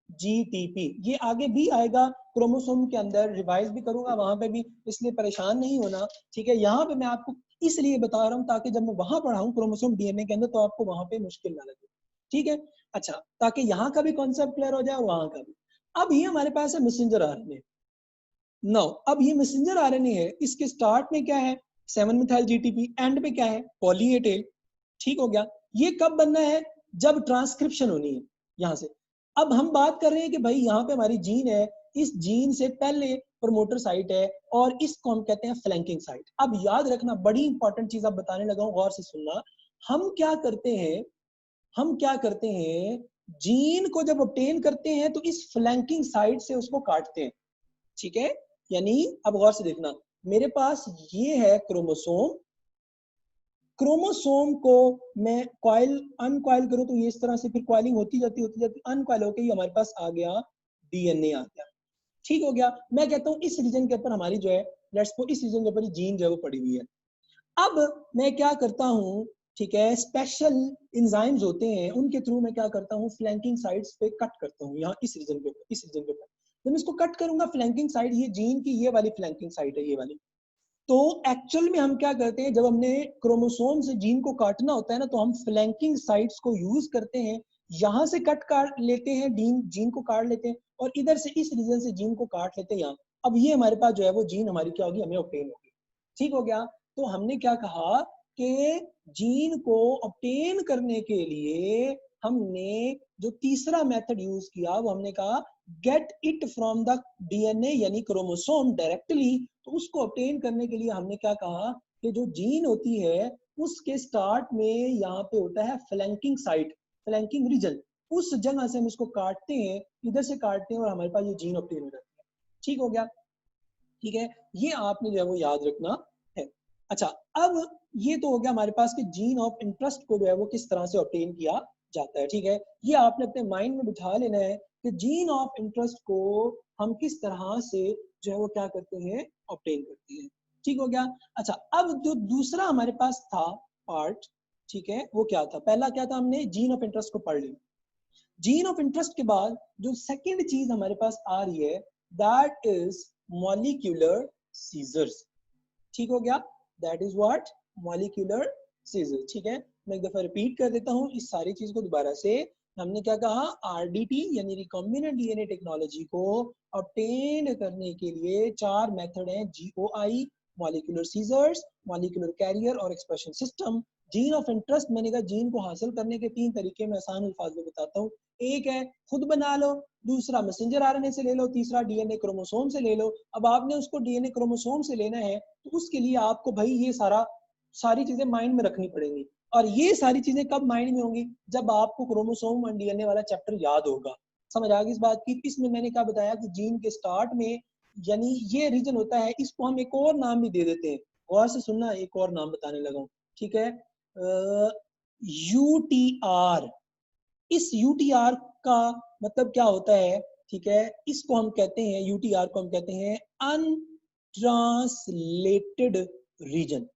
जीटीपी। ये आगे भी आएगा क्रोमोसोम के अंदर, रिवाइज भी करूंगा वहां पे भी, इसलिए परेशान नहीं होना। ठीक है, यहाँ पे मैं आपको इसलिए बता रहा हूँ ताकि जब मैं वहां पढ़ाऊं क्रोमोसोम डीएनए के अंदर तो आपको वहां पे मुश्किल ना लगे। ठीक है, अच्छा, ताकि यहाँ का भी कॉन्सेप्ट क्लियर हो जाए और वहां का भी। अब ये हमारे पास है मैसेंजर आरएनए। नाउ अब ये मैसेंजर आरएनए है, इसके स्टार्ट में क्या है? 7 मिथाइल जीटीपी, एंड पे क्या है? Poly A tail. ठीक हो गया, ये कब बनना है? जब ट्रांसक्रिप्शन होनी है यहाँ से। अब हम बात कर रहे हैं कि भाई यहाँ पे हमारी जीन है, इस जीन से पहले प्रमोटर साइट है और इसको हम कहते हैं फ्लैंकिंग साइट। अब याद रखना, बड़ी इंपॉर्टेंट चीज अब बताने लगा हूँ, गौर से सुनना। हम क्या करते हैं, हम क्या करते हैं, जीन को जब ऑब्टेन करते हैं तो इस फ्लैंकिंग साइट से उसको काटते हैं। ठीक है, यानी अब गौर से देखना, मेरे पास ये है क्रोमोसोम, क्रोमोसोम को मैं कॉइल अनकॉइल करूं तो ये इस तरह से फिर कॉइलिंग होती जाती अनकॉइल होकर ये हमारे पास आ गया, डीएनए आ गया। ठीक हो गया, मैं कहता हूं इस रीजन के ऊपर हमारी जो है, लेट्स सपोज इस रीजन के ऊपर जीन जो है वो पड़ी हुई है। अब मैं क्या करता हूं, ठीक है, स्पेशल एंजाइम्स होते हैं, उनके थ्रू मैं क्या करता हूं, फ्लैंकिंग साइड्स पे कट करता हूं, यहाँ इस रीजन के ऊपर, इस रीजन के ऊपर जब मैं इसको कट करूंगा, फ्लैंकिंग साइड, ये जीन की ये वाली फ्लैंकिंग साइड है, ये वाली। तो एक्चुअल में हम क्या करते हैं, जब हमने क्रोमोसोम से जीन को काटना होता है ना, तो हम फ्लैंकिंग साइट्स को यूज करते हैं, यहां से कट काट लेते हैं, जीन को काट लेते हैं, और इधर से इस रीजन से जीन को काट लेते हैं यहाँ। अब ये हमारे पास जो है वो जीन हमारी क्या होगी, हमें ऑब्टेन होगी। ठीक हो गया, तो हमने क्या कहा कि जीन को ऑब्टेन करने के लिए हमने जो तीसरा मेथड यूज किया वो हमने कहा get it from the DNA, यानी क्रोमोसोम डायरेक्टली। तो उसको ऑब्टेन करने के लिए हमने क्या कहा कि जो जीन होती है उसके स्टार्ट में यहाँ पे होता है फ्लैंकिंग साइट, फ्लैंकिंग रीजन, उस जगह से हम इसको काटते हैं, इधर से काटते हैं और हमारे पास ये जीन ऑब्टेन हो जाती है। ठीक हो गया, ठीक है, ये आपने जो है वो याद रखना है। अच्छा, अब ये तो हो गया हमारे पास कि जीन ऑफ इंटरेस्ट को जो है वो किस तरह से ऑब्टेन किया जाता है। ठीक है, ये आपने अपने माइंड में बिठा लेना है कि जीन ऑफ इंटरेस्ट को हम किस तरह से जो है वो क्या करते हैं, ऑब्टेन करते हैं। ठीक हो गया, अच्छा, अब जो दूसरा हमारे पास था पार्ट, ठीक है, वो क्या था? पहला क्या था, हमने जीन ऑफ इंटरेस्ट को पढ़ लिया। जीन ऑफ इंटरेस्ट के बाद जो सेकेंड चीज हमारे पास आ रही है, दैट इज मॉलिक्यूलर सीजर्स। ठीक हो गया, that is what, molecular scissor. ठीक है, मैं एक दफा रिपीट कर देता हूं इस सारी चीज को दोबारा से। हमने क्या कहा, आरडीटी यानी रिकॉम्बिनेंट डीएनए टेक्नोलॉजी को ऑब्टेन करने के लिए 4 मेथड हैं, GOI, molecular scissors, molecular carrier और expression system. Gene of interest, मैंने कहा जीन को हासिल करने के 3 तरीके मैं आसान अल्फाज में बताता हूँ। एक है खुद बना लो, दूसरा मैसेंजर आरएनए से ले लो, तीसरा डीएनए क्रोमोसोम से ले लो। अब आपने उसको डीएनए क्रोमोसोम से लेना है तो उसके लिए आपको भाई ये सारी चीजें माइंड में रखनी पड़ेंगी। और ये सारी चीजें कब माइंड में होंगी, जब आपको क्रोमोसोम और डीएनए वाला चैप्टर याद होगा। समझ आ गई इस बात की? इसमें मैंने क्या बताया कि जीन के स्टार्ट में यानी ये रीजन होता है, इसको हम एक और नाम भी दे देते हैं, गौर से सुनना, एक और नाम बताने लगा हूं। ठीक है, यूटीआर। इस यूटीआर का मतलब क्या होता है? ठीक है, इसको हम कहते हैं, यूटीआर को हम कहते हैं अनट्रांसलेटेड रीजन।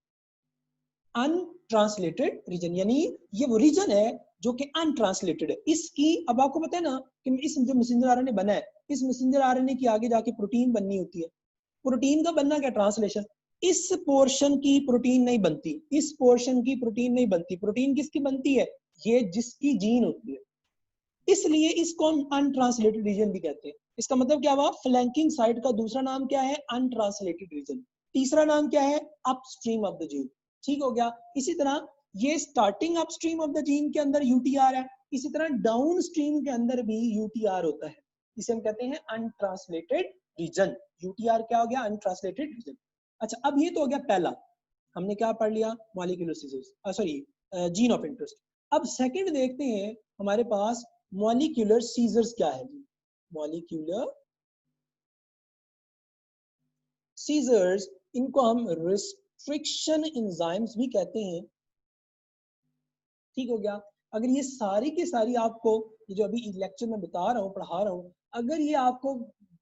अनट्रांसलेटेड रीजन यानी ये वो रीजन है जो कि अनट्रांसलेटेड है। इसकी अब आपको पता है ना कि इस जो मैसेंजर आरएनए बना है, इस मैसेंजर आरएनए की आगे जाके प्रोटीन बननी होती है। प्रोटीन का बनना क्या, ट्रांसलेशन। इस पोर्शन की प्रोटीन नहीं बनती, इस पोर्शन की प्रोटीन नहीं बनती। प्रोटीन किसकी बनती है? ये जिसकी जीन होती है, इसलिए इसको हम अनट्रांसलेटेड रीजन भी कहते हैं। इसका मतलब क्या हुआ, फ्लैंकिंग साइट का दूसरा नाम क्या है, अनट्रांसलेटेड रीजन। तीसरा नाम क्या है, अपस्ट्रीम ऑफ द जीन। ठीक हो गया, इसी तरह ये starting upstream of the gene के अंदर यूटीआर है, इसी तरह डाउन स्ट्रीम के अंदर भी यूटीआर होता है, इसे हम कहते हैं अनट्रांसलेटेड रीजन। यूटीआर क्या हो गया, अनट्रांसलेटेड रीजन। अच्छा, अब ये तो हो गया पहला, हमने क्या पढ़ लिया, molecular scissors, sorry gene of interest. अब सेकंड देखते हैं हमारे पास मॉलिक्यूलर सीजर्स क्या है जी। मॉलिक्यूलर सीजर्स, इनको हम रिस्ट्रिक्शन एंजाइम्स भी कहते हैं। ठीक हो गया। अगर ये सारी की सारी आपको, ये जो अभी लेक्चर में बता रहा हूँ, पढ़ा रहा हूँ, अगर ये आपको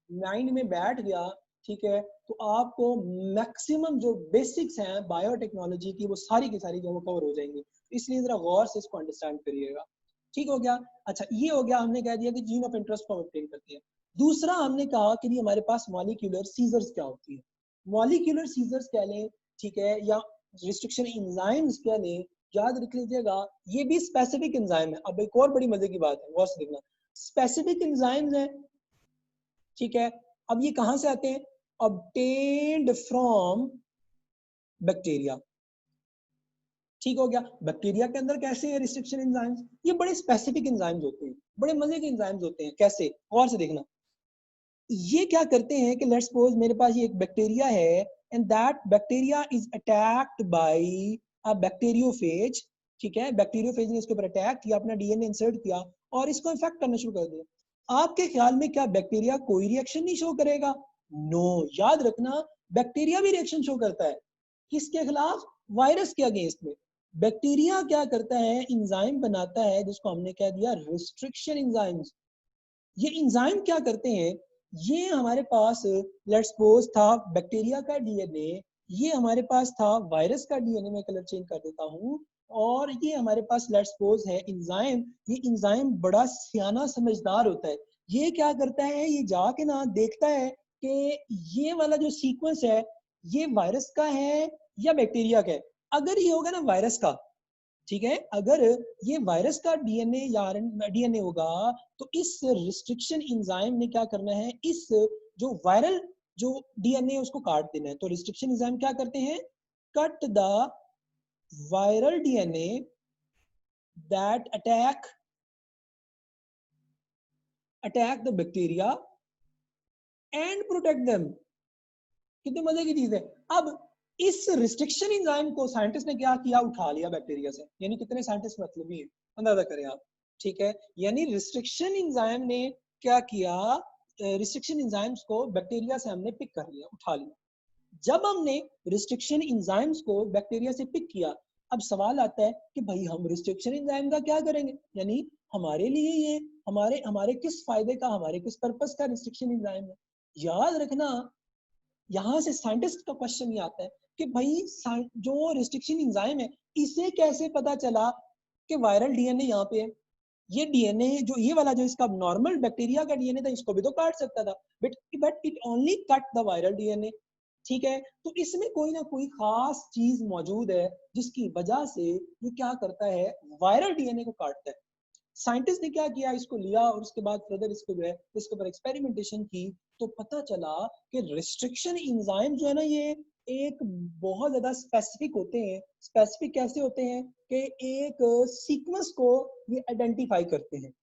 माइंड में बैठ गया, ठीक है, तो आपको मैक्सिमम जो बेसिक्स हैं बायोटेक्नोलॉजी की वो सारी की सारी जो वो कवर हो जाएंगी। इसलिए जरा गौर से इसको अंडरस्टैंड करिएगा। ठीक हो गया। अच्छा, ये हो गया, हमने कह दिया कि जीन ऑफ इंटरेस्ट को हम ऑब्टेन करते हैं। दूसरा हमने कहा कि हमारे पास मॉलिक्यूलर सीजर्स क्या होती है। मॉलिक्यूलर सीजर्स कह लें, ठीक है, या रिस्ट्रिक्शन एंजाइम्स कह लें, याद रख लीजिएगा ये भी स्पेसिफिक एंजाइम है। अब एक और बड़ी मजे की बात है, गौर से देखना, स्पेसिफिक एंजाइम्स हैं, ठीक है। अब ये कहां से आते हैं, ऑब्टेन्ड फ्रॉम बैक्टीरिया। ठीक हो गया। बैक्टीरिया के अंदर कैसे है रिस्ट्रिक्शन एंजाइम्स, ये बड़े स्पेसिफिक एंजाइम्स होते हैं, बड़े मजे के एंजाइम्स होते हैं। कैसे, गौर से देखना, ये क्या करते हैं कि लेट्स सपोज मेरे पास ये एक बैक्टीरिया है and that bacteria is attacked by a bacteriophage. ठीक है, बैक्टीरियोफेज ने इसके ऊपर अटैक किया, अपना डीएनए इंसर्ट किया और इसको इफेक्ट करना शुरू कर दिया। आपके ख्याल में क्या बैक्टीरिया कोई रिएक्शन नहीं शो करेगा? नो, याद रखना, बैक्टीरिया भी रिएक्शन शो करता है। किसके खिलाफ? वायरस के अगेंस्ट में। बैक्टीरिया क्या करता है, इंजाइम बनाता है जिसको हमने कह दिया रिस्ट्रिक्शन एंजाइम्स। ये इंजाइम क्या करते हैं, ये हमारे पास लेट्स सपोज था बैक्टीरिया का डीएनए, ये हमारे पास था वायरस का डीएनए, मैं कलर चेंज कर देता हूँ, और ये हमारे पास लेट्स सपोज है इंजाइम। ये इंजाइम बड़ा सियाना समझदार होता है। ये क्या करता है, ये जाके ना देखता है कि ये वाला जो सीक्वेंस है ये वायरस का है या बैक्टीरिया का है। अगर ये होगा ना वायरस का, ठीक है, अगर ये वायरस का डीएनए या डीएनए होगा तो इस रिस्ट्रिक्शन एंजाइम ने क्या करना है, इस जो वायरल जो डीएनए उसको काट देना है। तो रिस्ट्रिक्शन एंजाइम क्या करते हैं, cut the viral DNA that attack the bacteria and protect them. कितने मजे की चीज है। अब इस रिस्ट्रिक्शन एंजाइम को साइंटिस्ट ने क्या किया, उठा लिया बैक्टीरिया से। यानी कितने साइंटिस्ट मतलब ही है, अंदाजा करें आप। ठीक है, यानी रिस्ट्रिक्शन एंजाइम ने क्या किया, रिस्ट्रिक्शन एंजाइम्स को बैक्टीरिया से हमने पिक कर लिया, उठा लिया। जब हमने रिस्ट्रिक्शन एंजाइम्स को बैक्टीरिया से पिक किया, अब सवाल आता है कि भाई हम रिस्ट्रिक्शन एंजाइम का क्या करेंगे, यानी हमारे लिए ये हमारे हमारे किस फायदे का, हमारे किस पर्पस का रिस्ट्रिक्शन एंजाइम है। याद रखना, यहाँ से साइंटिस्ट का क्वेश्चन ये आता है कि भाई जो रिस्ट्रिक्शन एंजाइम है इसे कैसे पता चला कि वायरल डीएनए यहाँ पे है। ये डीएनए जो ये वाला जो इसका नॉर्मल बैक्टीरिया का डीएनए था इसको भी तो काट सकता था, but it only cut the viral DNA. ठीक है, तो इसमें कोई ना कोई खास चीज मौजूद है जिसकी वजह से ये क्या करता है, वायरल डीएनए को काटता है। साइंटिस्ट ने क्या किया, इसको लिया और उसके बाद फर्दर इसको जो है इसके ऊपर एक्सपेरिमेंटेशन की, तो पता चला कि रिस्ट्रिक्शन एंजाइम जो है ना ये एक बहुत ज्यादा स्पेसिफिक होते हैं। स्पेसिफिक कैसे होते हैं कि एक सीक्वेंस को ये आइडेंटिफाई करते हैं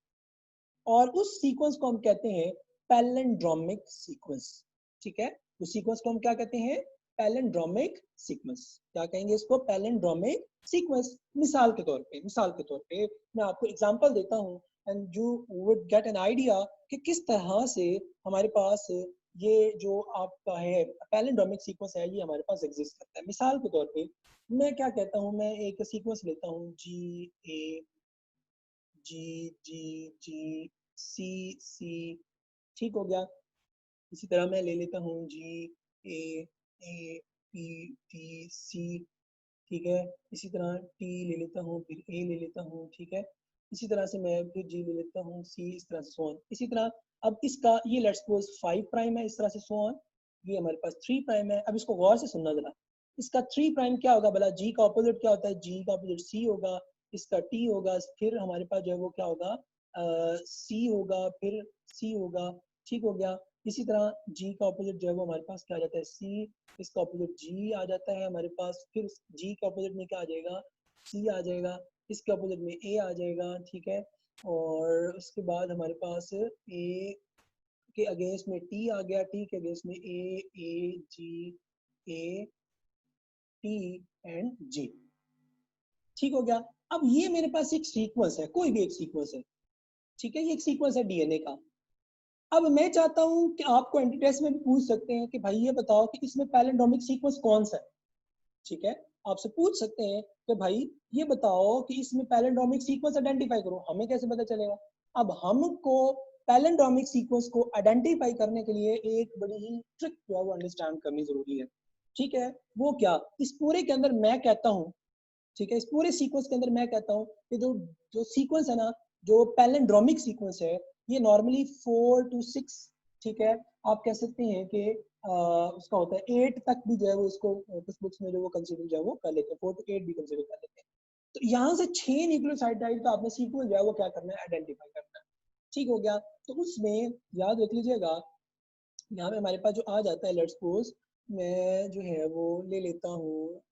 और उस सीक्वेंस को हम कहते हैं पैलिंड्रोमिक सीक्वेंस। ठीक है, उस सीक्वेंस को हम क्या कहते हैं, पैलिंड्रोमिक सीक्वेंस। क्या कहेंगे इसको, पैलिंड्रोमिक सीक्वेंस। मिसाल के तौर पे मैं आपको एग्जांपल देता हूं and you would get an idea कि किस तरह से हमारे पास ये जो आपका है पैलिंड्रोमिक सीक्वेंस है ये हमारे पास एग्जिस्ट करता है। मिसाल के तौर पे मैं क्या कहता हूं, मैं एक सीक्वेंस लेता हूं GAGGCC। ठीक हो गया। इसी तरह मैं ले लेता हूँ GAAPTC। ठीक है, इसी तरह T ले लेता हूँ, फिर A ले लेता हूँ। ठीक है, इसी तरह से मैं फिर G ले लेता हूँ, C, इस तरह से सो ऑन। इसी तरह अब इसका ये लेट्स सपोज 5 प्राइम है, इस तरह से सो ऑन। ये हमारे पास 3 प्राइम है। अब इसको गौर से सुनना जरा, इसका 3 प्राइम क्या होगा भला, G का ऑपोजिट क्या होता है, G का ऑपोजिट C होगा, इसका T होगा, फिर हमारे पास जो है वो क्या होगा, C होगा, फिर C होगा। ठीक हो गया। इसी तरह G का ऑपोजिट जो है वो हमारे पास क्या आ जाता है, C, इसका ऑपोजिट G आ जाता है हमारे पास, फिर G के ऑपोजिट में क्या आ जाएगा, C आ जाएगा, इसके ऑपोजिट में A आ जाएगा। ठीक है, और उसके बाद हमारे पास A के अगेंस्ट में T आ गया, T के अगेंस्ट में A, A, G, A, T and G. ठीक हो गया। अब ये मेरे पास एक सीक्वेंस है, कोई भी एक सीक्वेंस है, ठीक है, ये एक सीक्वेंस है डीएनए का। अब मैं चाहता हूं कि आपको एंटी टेस्ट में भी पूछ सकते हैं कि भाई ये बताओ कि इसमें पैलिंड्रोमिक सीक्वेंस कौन सा है, ठीक है, आपसे पूछ सकते हैं कि भाई ये बताओ कि इसमें पैलिंड्रोमिक सीक्वेंस आइडेंटिफाई करो, हमें कैसे पता चलेगा? अब हमको पैलिंड्रोमिक सीक्वेंस को आइडेंटिफाई करने के लिए एक बड़ी ही ट्रिक जो है वो अंडरस्टैंड करनी जरूरी है, ठीक है। वो क्या? इस पूरे के अंदर मैं कहता हूँ, ठीक है, इस पूरे सीक्वेंस के अंदर मैं कहता हूँ कि जो जो सीक्वेंस है ना, जो पैलिंड्रोमिक सीक्वेंस है, ये नॉर्मली 4 to 6, ठीक है, आप कह सकते हैं कि उसका होता है 8 तक भी जो है वो इसको कुछ बुक्स में जो वो कंसीडर जो है वो कर लेते हैं, 4 to 8 भी कंसीडर कर लेते हैं। तो यहाँ से 6 न्यूक्लियोसाइड का आपने सीक्वेंस जो है वो क्या करना है, आइडेंटिफाई करना है। ठीक हो गया। तो उसमें याद रख लीजिएगा, यहाँ पे हमारे पास जो आ जाता है, लेट्स सपोज मैं जो है वो ले लेता हूँ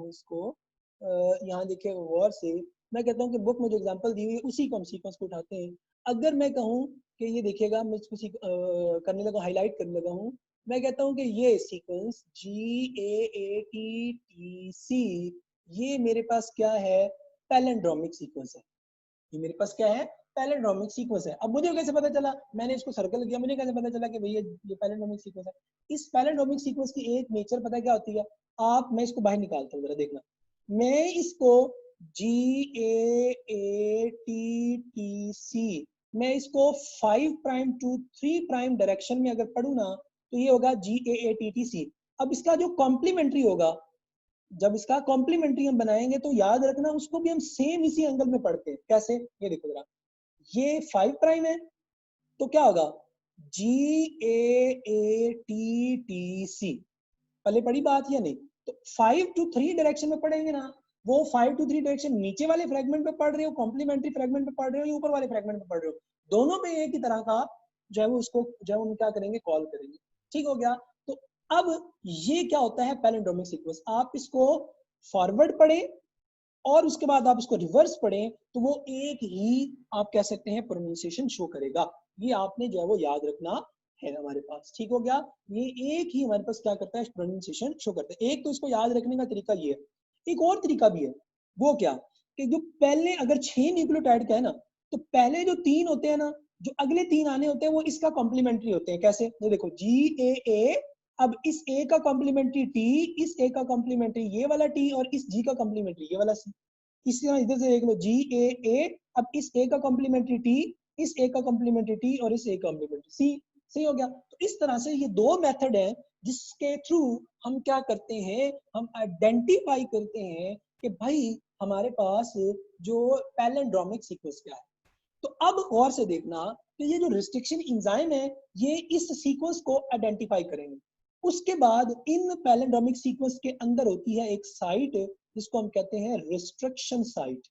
इसको, यहाँ देखिए गौर से, मैं कहता हूँ कि बुक में जो एग्जांपल दी हुई है उसी को हम सीक्वेंस को उठाते हैं। अगर मैं कहूँ कि ये देखिएगा, मैं इसको करने लगा, हाईलाइट करने लगा हूँ, मैं कहता हूँ कि ये सीक्वेंस GAATTC, ये मेरे पास क्या है, पैलिंड्रोमिक सीक्वेंस है। ये मेरे पास क्या है, पैलिंड्रोमिक सीक्वेंस है। अब मुझे कैसे पता चला, मैंने इसको सर्कल किया, मुझे कैसे पता चला कि भैया ये पैलिंड्रोमिक सीक्वेंस है? इस पैलिंड्रोमिक सीक्वेंस की एक नेचर पता क्या होती है? मैं इसको बाहर निकालता हूँ, जरा देखना, मैं इसको GAATTC, मैं इसको 5 प्राइम टू 3 प्राइम डायरेक्शन में अगर पढ़ू ना, तो ये होगा GAATTC। अब इसका जो कॉम्प्लीमेंट्री होगा, जब इसका कॉम्प्लीमेंट्री हम बनाएंगे तो याद रखना उसको भी हम सेम इसी एंगल में पढ़ते हैं। कैसे? ये देखो जरा, ये 5 प्राइम है तो क्या होगा, GAATTC। पहले पढ़ी बात या नहीं? तो 5 to 3 डायरेक्शन में पढ़ेंगे ना, वो 5 to 3 डायरेक्शन नीचे वाले फ्रेगमेंट पे पढ़ रहे हो, कॉम्प्लीमेंट्री फ्रेगमेंट पे पढ़ रहे हो, या ऊपर वाले फ्रेगमेंट पे पढ़ रहे हो, दोनों पे एक ही तरह का जो है वो उसको जो है हम क्या करेंगे, कॉल करेंगे। ठीक हो गया। तो अब ये क्या होता है, पैलिंड्रोमिक सीक्वेंस। आप इसको फॉरवर्ड पढ़ें और उसके बाद आप इसको रिवर्स पढ़ें तो वो एक ही आप कह सकते हैं प्रोनाउंसिएशन शो करेगा। ये आपने जो है वो याद रखना है हमारे पास। ठीक हो गया। ये एक ही हमारे पास क्या करता है, प्रोनाउंसिएशन शो करता है। एक तो इसको याद रखने का तरीका ये है। एक और तरीका भी है, वो क्या कि जो पहले अगर 6 न्यूक्लियोटाइड का है ना, तो पहले जो 3 होते हैं ना, जो अगले 3 आने होते हैं वो इसका कॉम्प्लीमेंट्री होते हैं। कैसे? ये देखो GAA, अब इस A का कॉम्प्लीमेंट्री T, इस A का कॉम्प्लीमेंट्री ये वाला T, और इस G का कॉम्प्लीमेंट्री ये वाला C। इसी तरह इधर से देख लो GAA, अब इस A का कॉम्प्लीमेंट्री T, इस A का कॉम्प्लीमेंट्री T, और इस A का कॉम्प्लीमेंट्री C। सही हो गया। तो इस तरह से ये 2 मेथड है जिसके थ्रू हम क्या करते हैं, हम आइडेंटिफाई करते हैं कि भाई हमारे पास जो पैलिंड्रोमिक सीक्वेंस क्या है। तो अब गौर से देखना कि ये जो रिस्ट्रिक्शन एंजाइम है, ये इस सीक्वेंस को आइडेंटिफाई करेंगे। उसके बाद इन पैलिंड्रोमिक सीक्वेंस के अंदर होती है एक साइट जिसको हम कहते हैं रिस्ट्रिक्शन साइट।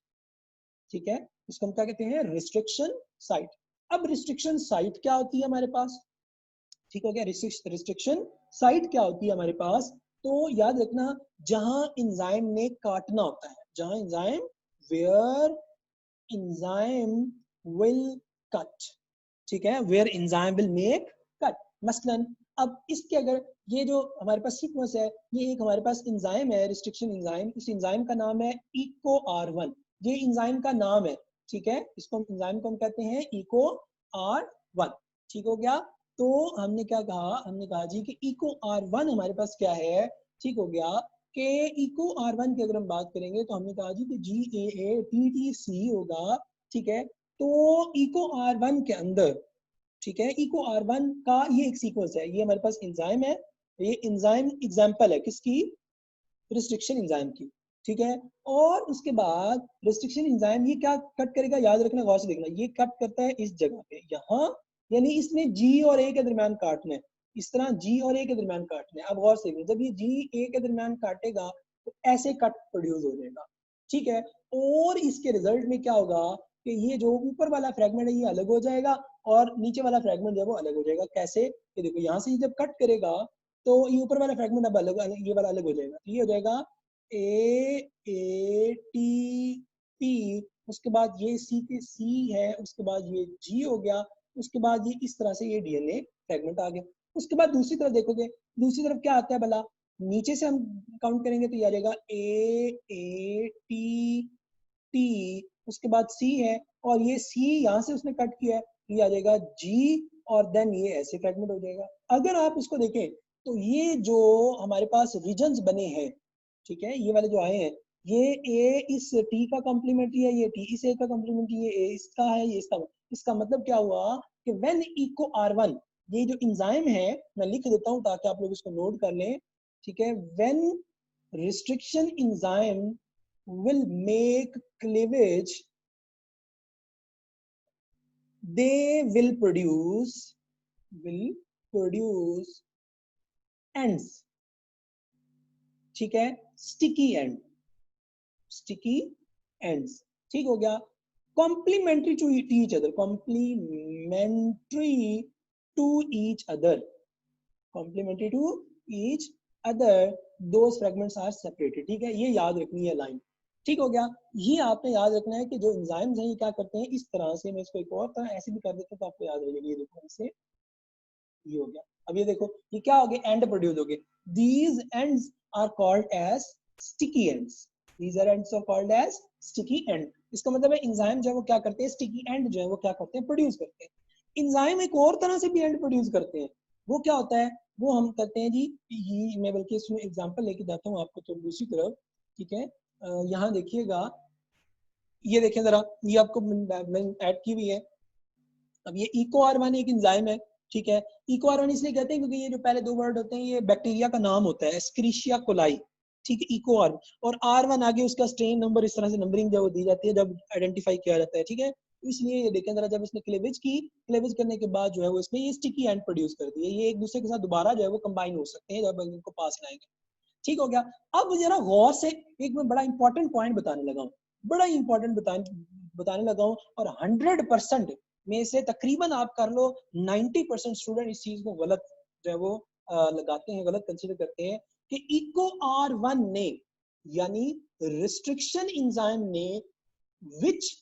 ठीक है, इसको हम क्या कहते हैं, रिस्ट्रिक्शन साइट। अब रिस्ट्रिक्शन साइट क्या होती है हमारे पास? ठीक हो गया। रिस्ट्रिक्शन साइट क्या होती है हमारे पास? तो याद रखना, जहां एंजाइम ने काटना होता है, जहां enzyme, where enzyme will cut। ठीक है, where enzyme will make cut। मसलन अब इसके अगर ये जो हमारे पास सीक्वेंस है, ये एक हमारे पास एंजाइम है, रिस्ट्रिक्शन एंजाइम, इस एंजाइम का नाम है इको R1। ये एंजाइम का नाम है, ठीक है, इसको हम एंजाइम को हम कहते हैं इको R1। ठीक हो गया। तो हमने क्या कहा, हमने कहा जी कि इको R1 हमारे पास क्या है। ठीक हो गया कि इको R1 की अगर हम बात करेंगे तो हमने कहा जी कि GAATTC होगा। ठीक है, तो इको R1 के अंदर, ठीक है, इको R1 का ये एक सीक्वेंस है, ये हमारे पास एंजाइम है, ये एंजाइम एग्जांपल है किसकी, रिस्ट्रिक्शन एंजाइम की। ठीक है, और उसके बाद रिस्ट्रिक्शन एंजाइम ये क्या कट करेगा, याद रखना, गौर से देखना, ये कट करता है इस जगह पे, यहाँ, यानी इसने G और A के दरमियान काटना है, इस तरह G और A के दरमियान काटना है। अब गौर से देखना, जब ये G A के दरमियान काटेगा तो ऐसे कट प्रोड्यूस हो जाएगा। ठीक है, और इसके रिजल्ट में क्या होगा कि ये जो ऊपर वाला फ्रेगमेंट है ये अलग हो जाएगा और नीचे वाला फ्रेगमेंट जो है वो अलग हो जाएगा। कैसे? ये देखो, यहाँ से जब कट करेगा तो ये ऊपर वाला फ्रेगमेंट अब अलग, ये वाला अलग हो जाएगा। ये हो जाएगा AATP, उसके बाद ये C के C है, उसके बाद ये G हो गया, उसके बाद ये इस तरह से ये DNA फ्रेगमेंट आ गया। उसके बाद दूसरी तरफ देखोगे, दूसरी तरफ क्या आता है भला, नीचे से हम काउंट करेंगे तो ये आ जाएगा A, T, उसके बाद C है, और ये C यहाँ से उसने कट किया है, ये आ जाएगा G, और देन ये ऐसे फ्रेगमेंट हो जाएगा। अगर आप इसको देखें तो ये जो हमारे पास रीजन्स बने हैं, ठीक है, ये वाले जो आए हैं, ये A इस T का कॉम्प्लीमेंट्री है, ये T इस A का कॉम्प्लीमेंट्री, ये A इसका है, ये इसका मतलब क्या हुआ कि व्हेन इको R1, ये जो इंजाइम है मैं लिख देता हूं ताकि आप लोग इसको नोट कर लें, ठीक है, when restriction enzyme will make cleavage, they will produce ends, ठीक है, sticky ends, ठीक हो गया। complementary to each other, those fragments are separated, ठीक है, ये याद रखनी है लाइन, ठीक हो गया। ये आपने याद रखना है कि जो एंजाइम्स हैं ये क्या करते हैं, इस तरह से, मैं इसको एक और तरह ऐसे भी कर देता हूं तो आपको याद रहेगा। ये देखो ऐसे, ये हो गया। अब ये देखो ये क्या हो गया, एंड प्रोड्यूस हो गए। These ends are called as sticky ends, these are ends are called as sticky end. इसका मतलब है एंजाइम जो है वो क्या करते हैं, स्टिकी एंड जो है वो क्या करते हैं, प्रोड्यूस करते हैं। एंजाइम एक और तरह से भी एंड प्रोड्यूस करते हैं, वो क्या होता है, वो हम करते हैं जी, ये मैं बल्कि इसमें एग्जांपल लेके जाता हूँ आपको तो दूसरी तरफ, ठीक है। यहाँ देखिएगा, ये देखें जरा, ये आपको मैंने ऐड की हुई है। अब ये इको R1 एक एंजाइम है, ठीक है। इको R1 इसलिए कहते हैं क्योंकि ये जो पहले दो वर्ड होते हैं ये बैक्टीरिया का नाम होता है, एस्क्रिशिया कोलाई, ठीक है, इको R1, और R1 आगे उसका स्ट्रेन नंबर, इस तरह से नंबरिंग जब दी जाती है, जब आइडेंटिफाई किया जाता है, ठीक है। इसलिए ये देखें जरा, जब इसने क्लेवेज की, क्लेवेज करने के बाद जो है वो इसमें ये स्टिकी एंड प्रोड्यूस कर दिए, ये एक दूसरे के साथ दोबारा जो है वो कंबाइन हो सकते हैं जब इनको पास लाएंगे, ठीक हो गया। अब जरा गौर से एक मैं बड़ा इंपॉर्टेंट पॉइंट बताने लगा हूँ, बड़ा इंपॉर्टेंट बताने लगा हूँ, और 100% में से तकरीबन आप कर लो 90% स्टूडेंट इस चीज को गलत जो है वो लगाते हैं, गलत कंसीडर करते हैं कि इको R1 ने, यानी रिस्ट्रिक्शन एंजाइम ने, विच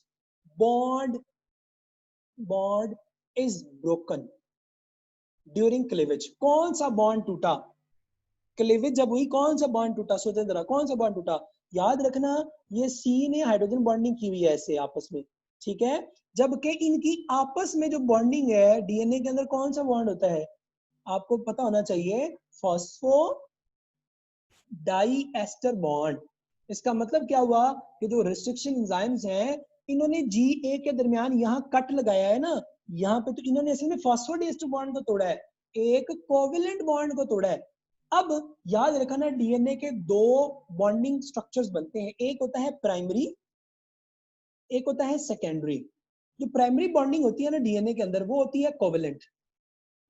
bond is broken during cleavage, कौन सा बॉन्ड टूटा, क्लीवेज जब हुई कौन सा बॉन्ड टूटा, सोचें जरा कौन सा बॉन्ड टूटा। याद रखना ये C ने हाइड्रोजन बॉन्डिंग की हुई है ऐसे आपस में, ठीक है, जबकि इनकी आपस में जो बॉन्डिंग है डीएनए के अंदर कौन सा बॉन्ड होता है, आपको पता होना चाहिए, फॉस्फो डाई एस्टर बॉन्ड। इसका मतलब क्या हुआ कि जो रिस्ट्रिक्शन एंजाइम्स हैं इन्होंने GA के दरमियान यहाँ कट लगाया है ना, यहाँ पे, तो इन्होंने असल में फॉस्फोडाइएस्टर बॉन्ड को तोड़ा है, एक कोवेलेंट बॉन्ड को तोड़ा है। अब याद रखना डीएनए के दो बॉन्डिंग स्ट्रक्चर्स बनते हैं, एक होता है प्राइमरी, एक होता है सेकेंडरी। जो प्राइमरी बॉन्डिंग होती है ना डीएनए के अंदर वो होती है कोवेलेंट,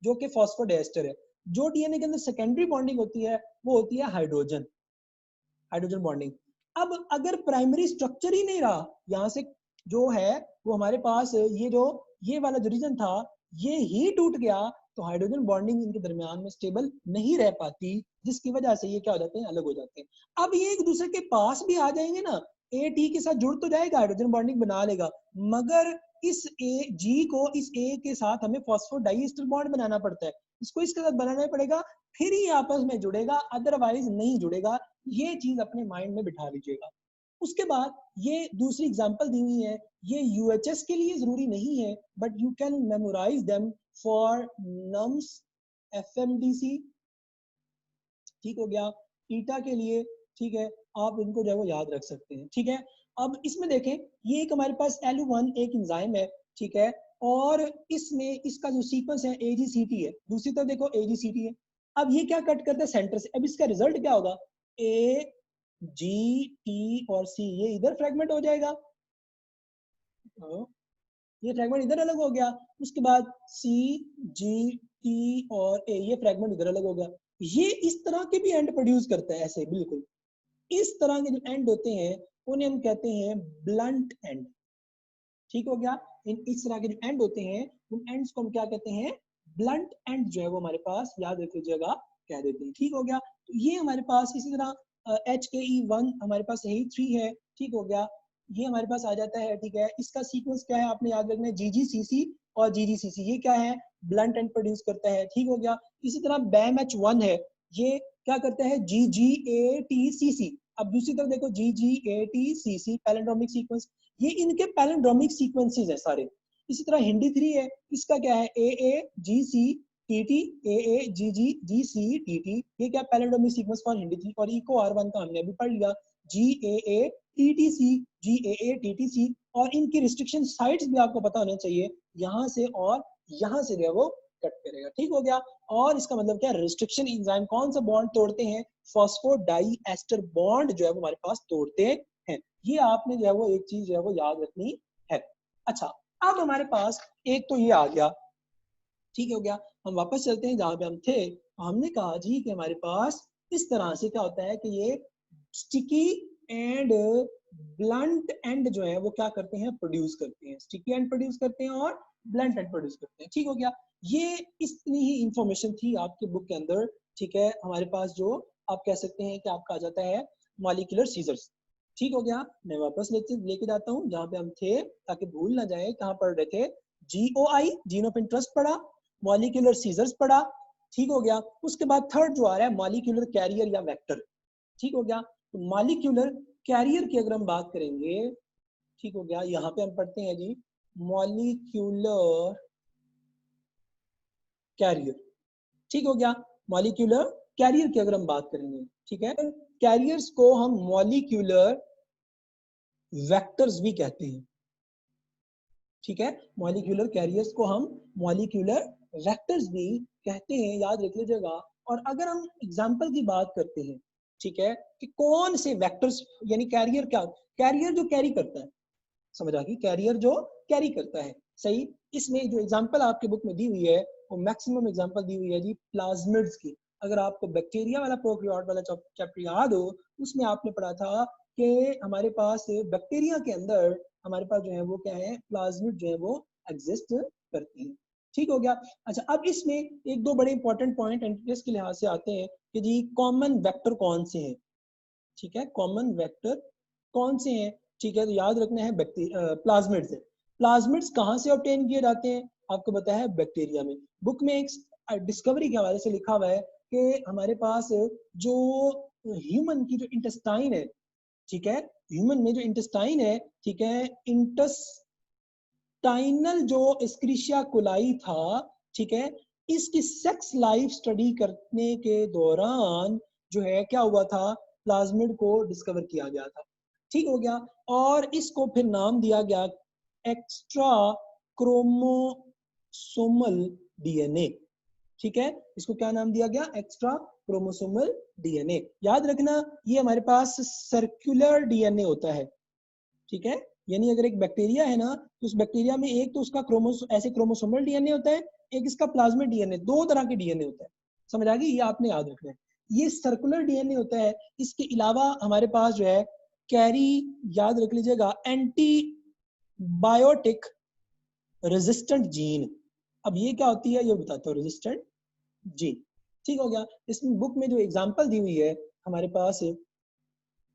जो कि फॉस्फोडाइएस्टर है। जो डीएनए के अंदर सेकेंडरी बॉन्डिंग होती है वो होती है हाइड्रोजन बॉन्डिंग। अब अगर प्राइमरी स्ट्रक्चर ही नहीं रहा, यहाँ से जो है वो हमारे पास ये वाला जो रीजन था ये ही टूट गया, तो हाइड्रोजन बॉन्डिंग इनके दरमियान में स्टेबल नहीं रह पाती, जिसकी वजह से ये क्या हो जाते हैं, अलग हो जाते हैं। अब ये एक दूसरे के पास भी आ जाएंगे ना, A T के साथ जुड़ तो जाएगा, हाइड्रोजन बॉन्डिंग बना लेगा, मगर इस G को इस A के साथ हमें फॉस्फोडाइएस्टर बॉन्ड बनाना पड़ता है, इसको इसके साथ बनाना पड़ेगा, फिर ही आपस में जुड़ेगा, अदरवाइज नहीं जुड़ेगा। ये चीज अपने माइंड में बिठा लीजिएगा। उसके बाद ये दूसरी एग्जांपल दी हुई है, ये UHS के लिए जरूरी नहीं है, but you can memorize them for नम्स FMDC, ठीक हो गया, ईटा के लिए, ठीक है, आप इनको जो है वो याद रख सकते हैं, ठीक है। अब इसमें देखें ये एक हमारे पास LU1 एक एंजाइम है, ठीक है, और इसमें इसका जो सीक्वेंस है AGCT है, दूसरी तरफ देखो AGCT है। अब ये क्या कट करता है सेंटर से, अब इसका रिजल्ट क्या होगा, AGT और C, ये इधर फ्रेगमेंट हो जाएगा, ये फ्रेगमेंट इधर अलग हो गया, उसके बाद CGT और A, ये फ्रेगमेंट इधर अलग हो गया। ये इस तरह के भी एंड प्रोड्यूस करता है, ऐसे बिल्कुल इस तरह के जो एंड होते हैं उन्हें हम कहते हैं ब्लंट एंड, ठीक हो गया। इन इस तरह के जो एंड होते हैं उन एंड्स को हम क्या कहते हैं, ब्लंट एंड जो है वो हमारे पास याद रख लीजिएगा कह देते हैं, ठीक हो गया। तो ये हमारे पास इसी तरह HKE1 हमारे पास HE3 है, ठीक हो गया, ये हमारे पास आ जाता है, ठीक है। इसका सीक्वेंस क्या है आपने याद रखना है, GGCC और GGCC, ये क्या है, ब्लंट एंड प्रोड्यूस करता है, ठीक हो गया। इसी तरह BAMH1 है, ये क्या करता है GGATCC। अब दूसरी तरफ देखो GGATCC पैलिंड्रोमिक सीक्वेंस, ये इनके पैलिंड्रोमिक सीक्वेंसेस है सारे। इसी तरह हिंदी 3 है, इसका क्या है AAGCTT, AAGGGCTT, ये क्या पैलिंड्रोमिक सीक्वेंस फॉर हिंदी 3। और इको R1 का हमने अभी पढ़ लिया GAATTC, GAATTC। और इनकी रिस्ट्रिक्शन साइट्स भी आपको पता होने चाहिए, यहाँ से और यहाँ से जो है वो कट करेगा, ठीक हो गया। और इसका मतलब क्या, रिस्ट्रिक्शन एंजाइम कौन सा बॉन्ड तोड़ते हैं, फॉस्फोडाइएस्टर बॉन्ड जो है वो हमारे पास तोड़ते हैं। ये आपने जो है वो एक चीज जो है वो याद रखनी है। अच्छा, अब हमारे पास एक तो ये आ गया, ठीक हो गया। हम वापस चलते हैं जहां पे हम थे। हमने कहा जी कि हमारे पास इस तरह से क्या होता है कि ये स्टिकी एंड ब्लंट एंड जो है वो क्या करते हैं, प्रोड्यूस करते हैं, स्टिकी एंड प्रोड्यूस करते हैं और ब्लंट एंड प्रोड्यूस करते हैं, ठीक हो गया। ये इतनी ही इंफॉर्मेशन थी आपके बुक के अंदर, ठीक है। हमारे पास जो आप कह सकते हैं कि आपका आ जाता है मॉलिक्यूलर सीजर्स, ठीक हो गया। मैं वापस लेके जाता हूँ जहां पे हम थे ताकि भूल ना जाए कहाँ पढ़ रहे थे। GOI, जीन ऑफ इंटरेस्ट पढ़ा, मॉलिक्यूलर सीजर्स पढ़ा, ठीक हो गया। उसके बाद थर्ड जो आ रहा है मॉलिक्यूलर कैरियर या वेक्टर, ठीक हो गया। तो मॉलिक्यूलर कैरियर की अगर हम बात करेंगे, ठीक हो गया, यहाँ पे हम पढ़ते हैं जी मॉलिक्यूलर कैरियर, ठीक हो गया। मॉलिक्यूलर कैरियर की अगर हम बात करेंगे, ठीक है, कैरियर्स को हम मॉलिक्यूलर वेक्टर्स भी कहते हैं, ठीक है। मॉलिक्यूलर कैरियर्स को हम मॉलिक्यूलर वेक्टर्स भी कहते हैं, याद रख लीजिएगा। और अगर हम एग्जांपल की बात करते हैं, ठीक है, कि कौन से वेक्टर्स, यानी कैरियर क्या, कैरियर जो कैरी करता है, समझ आ गई, कैरियर जो कैरी करता है, सही। इसमें जो एग्जांपल आपके बुक में दी हुई है वो मैक्सिमम एग्जांपल दी हुई है जी प्लाज्मिड्स की। अगर आपको बैक्टीरिया वाला प्रोकैरियोट वाला चैप्टर याद हो, उसमें आपने पढ़ा था कि हमारे पास बैक्टीरिया के अंदर हमारे पास जो है वो क्या है, प्लाज्मिड जो है वो एग्जिस्ट करते हैं, ठीक हो गया। अच्छा, अब इसमें एक दो बड़े इंपॉर्टेंट पॉइंट इंटरेस्ट के लिहाज से आते हैं कि जी कॉमन वेक्टर कौन से हैं, ठीक है, कॉमन वेक्टर कौन से हैं, ठीक है। तो याद रखना है प्लाज्मिड्स है। प्लाज्मिड्स कहाँ से ऑब्टेन किए जाते हैं, आपको बताया है बैक्टीरिया में। बुक में एक डिस्कवरी के हवाले से लिखा हुआ है कि हमारे पास जो ह्यूमन की जो इंटेस्टाइन है, ठीक है, ह्यूमन में जो इंटेस्टाइन है, ठीक है, इंटेस्टाइनल जो एस्क्रिशिया कोलाई था, ठीक है, इसकी सेक्स लाइफ स्टडी करने के दौरान जो है क्या हुआ था, प्लाज्मिड को डिस्कवर किया गया था, ठीक हो गया। और इसको फिर नाम दिया गया एक्स्ट्रा क्रोमोसोमल डीएनए, ठीक है, इसको क्या नाम दिया गया, एक्स्ट्रा क्रोमोसोमल डीएनए। याद रखना ये हमारे पास सर्कुलर डीएनए होता है, ठीक है, यानी अगर एक बैक्टीरिया है ना तो उस बैक्टीरिया में एक तो उसका ऐसे क्रोमोसोमल डीएनए होता है, एक इसका प्लाज्मिड डीएनए, दो तरह के डीएनए होता है, समझ आ गई, ये आपने याद रखना है। ये सर्कुलर डीएनए होता है। इसके अलावा हमारे पास जो है कैरी, याद रख लीजिएगा, एंटीबायोटिक रेजिस्टेंट जीन। अब ये क्या होती है ये बताता हूँ, रेजिस्टेंट जीन, ठीक हो गया। इसमें बुक में जो एग्जांपल दी हुई है हमारे पास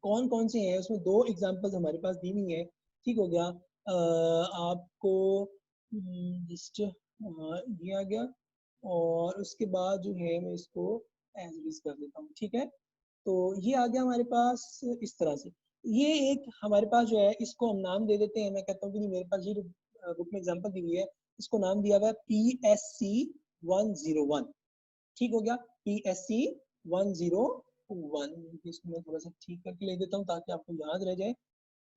कौन कौन से हैं, उसमें दो एग्जांपल्स हमारे पास दी हुई है, ठीक हो गया। आपको जस्ट ये आ गया, और उसके बाद जो है मैं इसको एज इट इज कर देता हूँ, ठीक है। तो ये आ गया हमारे पास इस तरह से। ये एक हमारे पास जो है इसको हम नाम दे देते हैं, मैं कहता हूँ कि मेरे पास ये बुक में एग्जांपल दी हुई है, इसको नाम दिया हुआ है PSC101, ठीक हो गया, PSC101। इसको मैं थोड़ा सा ठीक करके ले देता हूँ ताकि आपको याद रह जाए,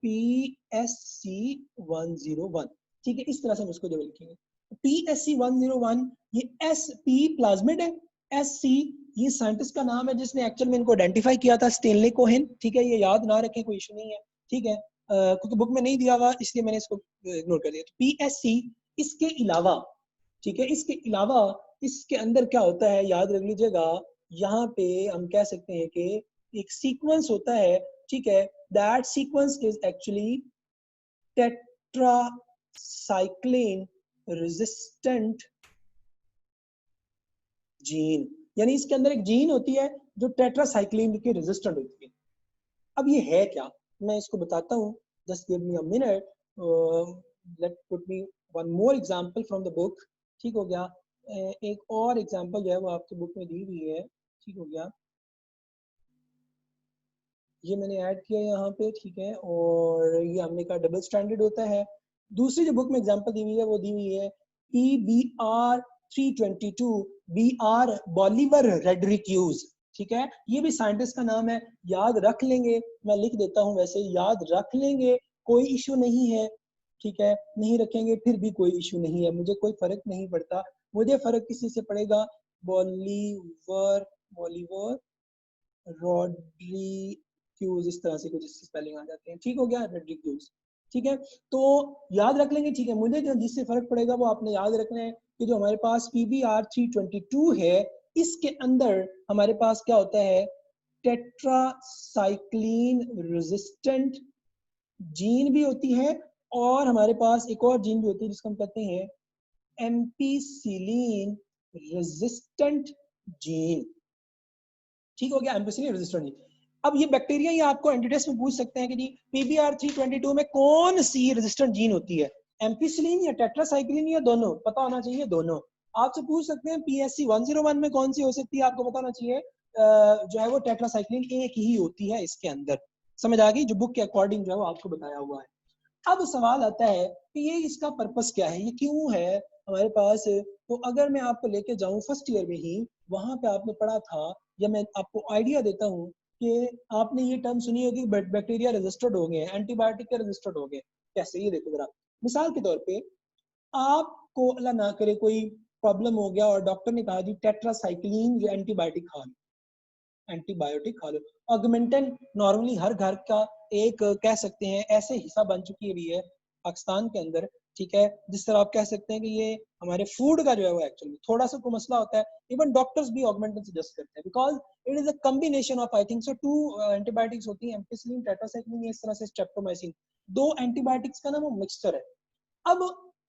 PSC101, ठीक है, इस तरह से हम इसको जब लिखेंगे PSC101, ये SP प्लाज्मिड है, SC ये साइंटिस्ट का नाम है जिसने एक्चुअल में इनको आइडेंटिफाई किया था, स्टेनले कोहेन, ठीक है, ये याद ना रखें, कोई इशू नहीं है, ठीक है। क्योंकि बुक में नहीं दिया हुआ इसलिए मैंने इसको इग्नोर कर दिया। तो PSC, इसके अलावा, ठीक है, इसके अलावा इसके अंदर क्या होता है याद रख लीजिएगा, यहाँ पे हम कह सकते हैं कि एक सीक्वेंस होता है, ठीक है, that sequence is actually tetracycline resistant gene, यानी इसके अंदर एक जीन होती है जो टेट्रासाइक्लिन की रेजिस्टेंट होती है। अब ये है क्या, मैं इसको बताता हूँ, just give me a minute, late put me one more example from the book, ठीक हो गया। एक और एग्जांपल जो है वो आपकी बुक में दी हुई है, ठीक हो गया। ये मैंने ऐड किया यहाँ पे, ठीक है। और ये हमने कहा डबल स्टैंडर्ड होता है। दूसरी जो बुक में एग्जांपल दी हुई है वो दी हुई है PBR 322 BR बॉलीवर रेड्रिक्यूज, ठीक है। ये भी साइंटिस्ट का नाम है, याद रख लेंगे, मैं लिख देता हूँ, वैसे याद रख लेंगे, कोई इशू नहीं है, ठीक है। नहीं रखेंगे फिर भी कोई इशू नहीं है, मुझे कोई फर्क नहीं पड़ता। मुझे फर्क किसी से पड़ेगा, बॉलीवर बॉलीवर रॉड्रिक्यूज, इस तरह से कुछ स्पेलिंग आ जाते हैं, ठीक हो गया, रॉड्रिक्यूज, ठीक है। तो याद रख लेंगे, ठीक है। मुझे जो जिससे फर्क पड़ेगा वो आपने याद रखना है कि जो हमारे पास PBR 322 है, इसके अंदर हमारे पास क्या होता है, टेट्रासाइक्लिन रेजिस्टेंट जीन भी होती है, और हमारे पास एक और जीन भी होती है जिसको हम कहते हैं एम्पीसिलिन रेजिस्टेंट जीन, ठीक हो गया, एम्पीसिलिन रेजिस्टेंट जीन। अब ये बैक्टीरिया ये आपको एंटीटेस्ट में पूछ सकते हैं कि जी PBR 322 में कौन सी रेजिस्टेंट जीन होती है, एम्पीसिलिन या टेट्रासाइक्लिन या दोनों, पता होना चाहिए दोनों। आपसे पूछ सकते हैं PSC 101 में कौन सी हो सकती है, आपको पता होना चाहिए जो है वो टेट्रासाइक्लिन एक ही होती है इसके अंदर, समझ आ गई, जो बुक के अकॉर्डिंग जो है वो आपको बताया हुआ है। अब सवाल आता है कि ये इसका पर्पस क्या है, ये क्यों है हमारे पास। तो अगर मैं आपको लेके जाऊं फर्स्ट ईयर में ही, वहां पे आपने पढ़ा था, या मैं आपको आइडिया देता हूं कि आपने ये टर्म सुनी होगी, बैक्टीरिया रजिस्टर्ड हो गए, एंटीबायोटिक के रजिस्टर्ड हो गए। कैसे, ये देखो जरा, मिसाल के तौर पे आपको अल्लाह ना करे कोई प्रॉब्लम हो गया और डॉक्टर ने कहा जी टेट्रासाइक्लिन या एंटीबायोटिक खा लो, एंटीबायोटिक खा लो। ऑगमेंटन नॉर्मली हर घर का एक कह सकते हैं ऐसे हिस्सा बन चुकी हुई है पाकिस्तान के अंदर, ठीक है। जिस तरह आप कह सकते हैं कि ये हमारे फूड का जो है वो एक्चुअली थोड़ा सा कोई मसला होता है, इवन डॉक्टर्स भी ऑगमेंटन सजेस्ट करते हैं, because it is a combination of I think so 2 antibiotics होती हैं, एम्पिसिलिन टेट्रासाइक्लिन, इस तरह से स्ट्रेप्टोमाइसिन, 2 एंटीबायोटिक्स का ना वो मिक्सचर है। अब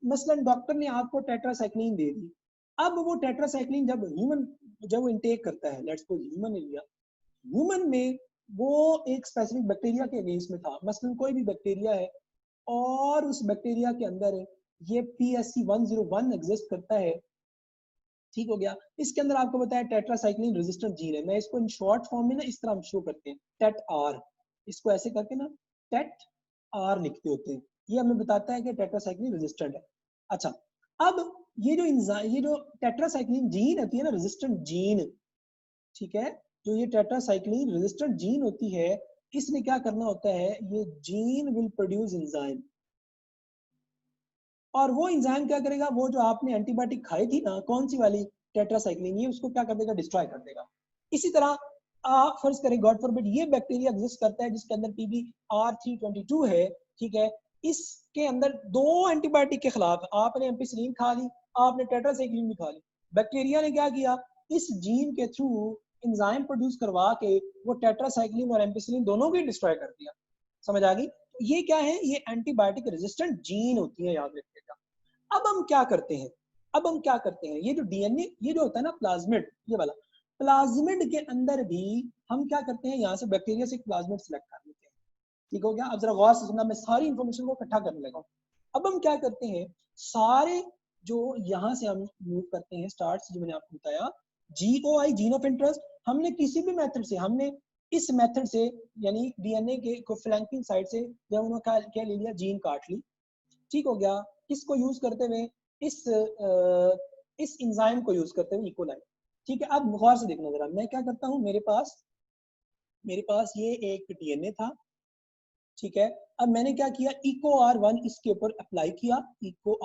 मसलन डॉक्टर ने आपको टेट्रासाइक्लिन दे दी, अब वो टेट्रासाइक्लिन जब ह्यूमन जब वो इंटेक करता है, लेट्स सपोज ह्यूमन ने लिया, ह्यूमन में वो एक स्पेसिफिक बैक्टीरिया के अगेंस्ट में था, मसलन कोई भी बैक्टीरिया है और उस बैक्टीरिया के अंदर ये PSC 101 एग्जिस्ट करता है, ठीक हो गया। इसके अंदर आपको बताया टेट्रासाइक्लिन रेजिस्टेंट जीन है, मैं इसको इन शॉर्ट फॉर्म में ना इस तरह हम शो करते हैं, टेट आर, इसको ऐसे करके ना टेट आर लिखते होते हैं, ये हमें बताता है कि टेट्रासाइक्लिन रेजिस्टेंट है। अच्छा, अब ये जो टेट्रासाइक्लिन जीन होती है ना, रेजिस्टेंट जीन, ठीक है, जो ये टेट्रासाइक्लिन रेजिस्टेंट जीन होती है, इसने क्या करना होता है, ये जीन विल प्रोड्यूस एंजाइम, और वो एंजाइम क्या करेगा, वो जो आपने एंटीबायोटिक खाई थी ना, कौन सी वाली, टेट्रासाइक्लिन, ये उसको क्या कर देगा, डिस्ट्रॉय कर देगा। इसी तरह फर्ज करें गॉड फॉरबिड ये बैक्टीरिया एग्जिस्ट करता है जिसके अंदर PBR 322 है, ठीक है। इसके अंदर 2 एंटीबायोटिक के खिलाफ आपने एम्पिसिलिन खा ली, आपने टेट्रासाइक्लिन भी खा ली, बैक्टीरिया ने क्या किया, इस जीन के थ्रू एंजाइम प्रोड्यूस करवा के वो टेट्रासाइक्लिन और एम्पिसिलिन दोनों को डिस्ट्रॉय कर दिया, समझ आ गई। ये क्या है, ये एंटीबायोटिक रेजिस्टेंट जीन होती है, याद रखिएगा। अब हम क्या करते हैं, अब हम क्या करते हैं, ये जो DNA ये जो होता है ना प्लाज्मिड, ये वाला प्लाज्मिड के अंदर भी हम क्या करते हैं, यहाँ से बैक्टीरिया से प्लाज्मिड सिलेक्ट कर लेते हैं, ठीक हो गया। अब जरा गौर से सुनना, मैं सारी इंफॉर्मेशन को इकट्ठा करने लगा हूँ। अब हम क्या करते हैं, सारे जो यहाँ से हम मूव करते हैं स्टार्ट से, जो मैंने आपको बताया GOI जीन ऑफ इंटरेस्ट, हमने किसी भी मेथड से, हमने इस मेथड से यानी DNA के को फ्लैंकिंग साइड से जब उन्होंने क्या ले लिया, जीन काट ली, ठीक हो गया। किसको यूज करते हुए, इस एंजाइम को यूज करते हुए, इकोलाई, ठीक है। अब गौर से देखना जरा, मैं क्या करता हूँ, मेरे पास ये एक DNA था, ठीक है। अब मैंने क्या किया, इको R1 इसके ऊपर अप्लाई किया, इको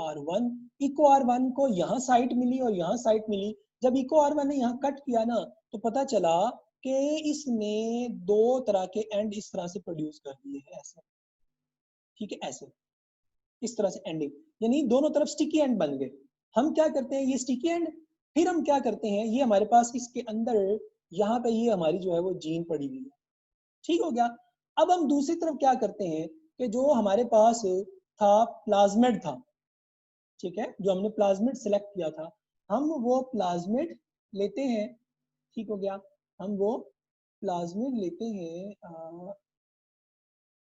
R1 को यहाँ साइट मिली और यहाँ साइट मिली, जब इको R1 ने यहाँ कट किया ना, तो पता चला कि इसने 2 तरह के एंड इस तरह से प्रोड्यूस कर दिए हैं, ऐसे, ठीक है, ऐसे इस तरह से एंडिंग, यानी दोनों तरफ स्टिकी एंड बन गए। हम क्या करते हैं, ये स्टिकी एंड, फिर हम क्या करते हैं, ये हमारे पास इसके अंदर यहाँ पे ये हमारी जो है वो जीन पड़ी हुई है, ठीक हो गया। अब हम दूसरी तरफ क्या करते हैं कि जो हमारे पास था प्लाज्मिड था, ठीक है, जो हमने प्लाज्मिड सिलेक्ट किया था, हम वो प्लाज्मिड लेते हैं, ठीक हो गया, हम वो प्लाज्मिड लेते हैं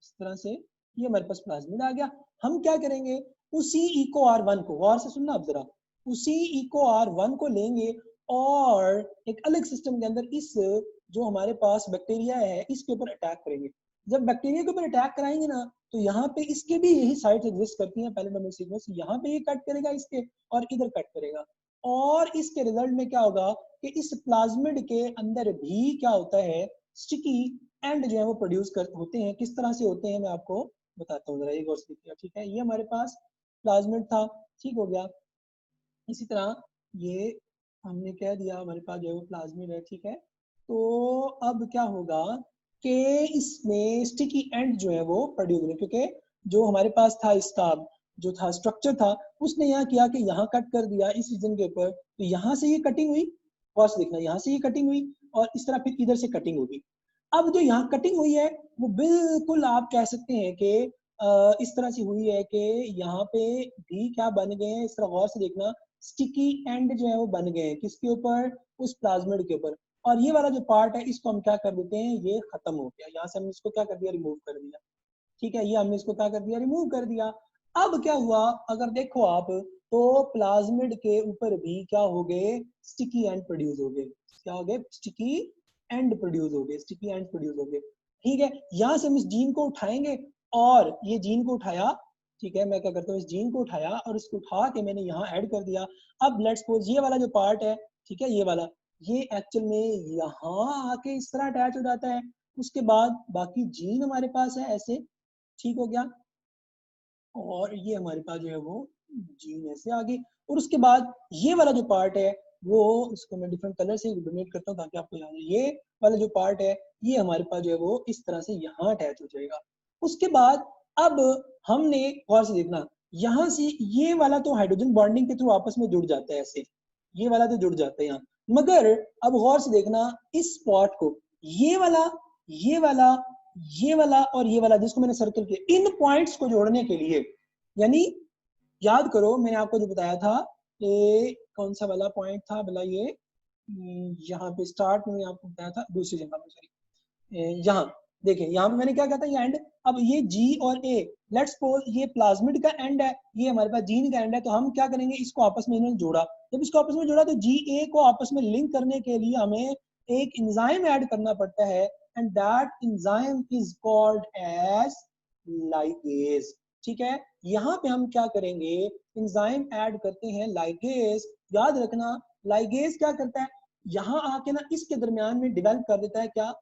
इस तरह से, ये हमारे पास प्लाज्मिड आ गया। हम क्या करेंगे, उसी इको R1 को, गौर से सुनना आप जरा, उसी इको R1 को लेंगे और एक अलग सिस्टम के अंदर इस जो हमारे पास बैक्टीरिया है इसके ऊपर अटैक करेंगे। जब बैक्टीरिया के ऊपर अटैक कराएंगे ना, तो यहाँ पे इसके भी यही साइट एग्जिस्ट करती हैं पैलेंडोमिक सीक्वेंस, यहाँ पे ये कट करेगा इसके और इधर कट करेगा, और इसके रिजल्ट में क्या होगा कि इस प्लाज्मिड के अंदर भी क्या होता है, स्टिकी एंड जो है वो प्रोड्यूस कर होते हैं। किस तरह से होते हैं मैं आपको बताता हूँ, जरा एक और देखिए। ठीक है, ये हमारे पास प्लाज्मिड था, ठीक हो गया। इसी तरह ये हमने कह दिया हमारे पास जो है वो प्लाज्मिड है, ठीक है। तो अब क्या होगा कि इसमें स्टिकी एंड जो है वो प्रोड्यूस होंगे, क्योंकि जो हमारे पास था इसका जो था स्ट्रक्चर था, उसने यहाँ किया कि यहाँ कट कर दिया इस रीजन के ऊपर, तो यहाँ से ये कटिंग हुई, फर्स्ट देखना यहाँ से ये कटिंग हुई और इस तरह फिर इधर से कटिंग होगी। अब जो यहाँ कटिंग हुई है वो बिल्कुल आप कह सकते हैं कि इस तरह से हुई है कि यहाँ पे भी क्या बन गए हैं, इस तरह गौर से देखना, स्टिकी एंड जो है वो बन गए हैं किसके ऊपर, उस प्लाज्मिड के ऊपर। और ये वाला जो पार्ट है इसको हम क्या कर देते हैं, ये खत्म हो गया, यहाँ से हमने इसको क्या कर दिया, रिमूव कर दिया। ठीक है, ये हमने इसको क्या कर दिया, रिमूव कर दिया। अब क्या हुआ, अगर देखो आप, तो प्लाज्मिड के ऊपर भी क्या हो गए, स्टिकी एंड प्रोड्यूस हो गए। क्या हो गए, स्टिकी एंड प्रोड्यूस हो गए, स्टिकी एंड प्रोड्यूस हो गए। ठीक है, यहाँ से हम इस जीन को उठाएंगे और ये जीन को उठाया, ठीक है, मैं क्या करता हूँ, इस जीन को उठाया और इसको उठा के मैंने यहाँ ऐड कर दिया। अब लेट्स सपोज ये वाला जो पार्ट है, ठीक है, ये वाला, ये एक्चुअल में यहाँ आके इस तरह अटैच हो जाता है। उसके बाद बाकी जीन हमारे पास है ऐसे, ठीक हो गया, और ये हमारे पास जो है वो जीन ऐसे आगे। और उसके बाद ये वाला जो पार्ट है वो, इसको मैं डिफरेंट कलर से डोनेट करता हूँ ताकि आपको याद है, ये वाला जो पार्ट है ये हमारे पास जो है वो इस तरह से यहाँ अटैच हो जाएगा। उसके बाद अब हमने गौर से देखना, यहाँ से ये वाला तो हाइड्रोजन बॉन्डिंग के थ्रू आपस में जुड़ जाता है ऐसे, ये वाला तो जुड़ जाता है यहाँ, मगर अब गौर से देखना इस स्पॉट को, ये वाला, ये वाला, ये वाला और ये वाला जिसको मैंने सर्कल किया, इन पॉइंट्स को जोड़ने के लिए, यानी याद करो मैंने आपको जो बताया था, ये कौन सा वाला पॉइंट था भला, ये यहाँ पे स्टार्ट में आपको बताया था, दूसरी जगह पे, सॉरी, यहाँ देखिए, यहाँ पे मैंने क्या कहता है, ये एंड। अब ये जी और ए, लेट्स सपोज ये प्लाज्मिड का एंड है, ये हमारे पास जीन का एंड है, तो हम क्या करेंगे, इसको आपस में इन्होंने जोड़ा। जब इसको आपस में जोड़ा तो जी ए को आपस में लिंक करने के लिए हमें एक एंजाइम ऐड करना पड़ता है, and that enzyme is called as ligase. ठीक है, यहाँ पे हम क्या करेंगे, एंजाइम ऐड करते हैं लाइगेज। याद रखना लाइगेज क्या करता है, यहाँ आके ना इसके दरमियान में डेवलप कर देता है क्या,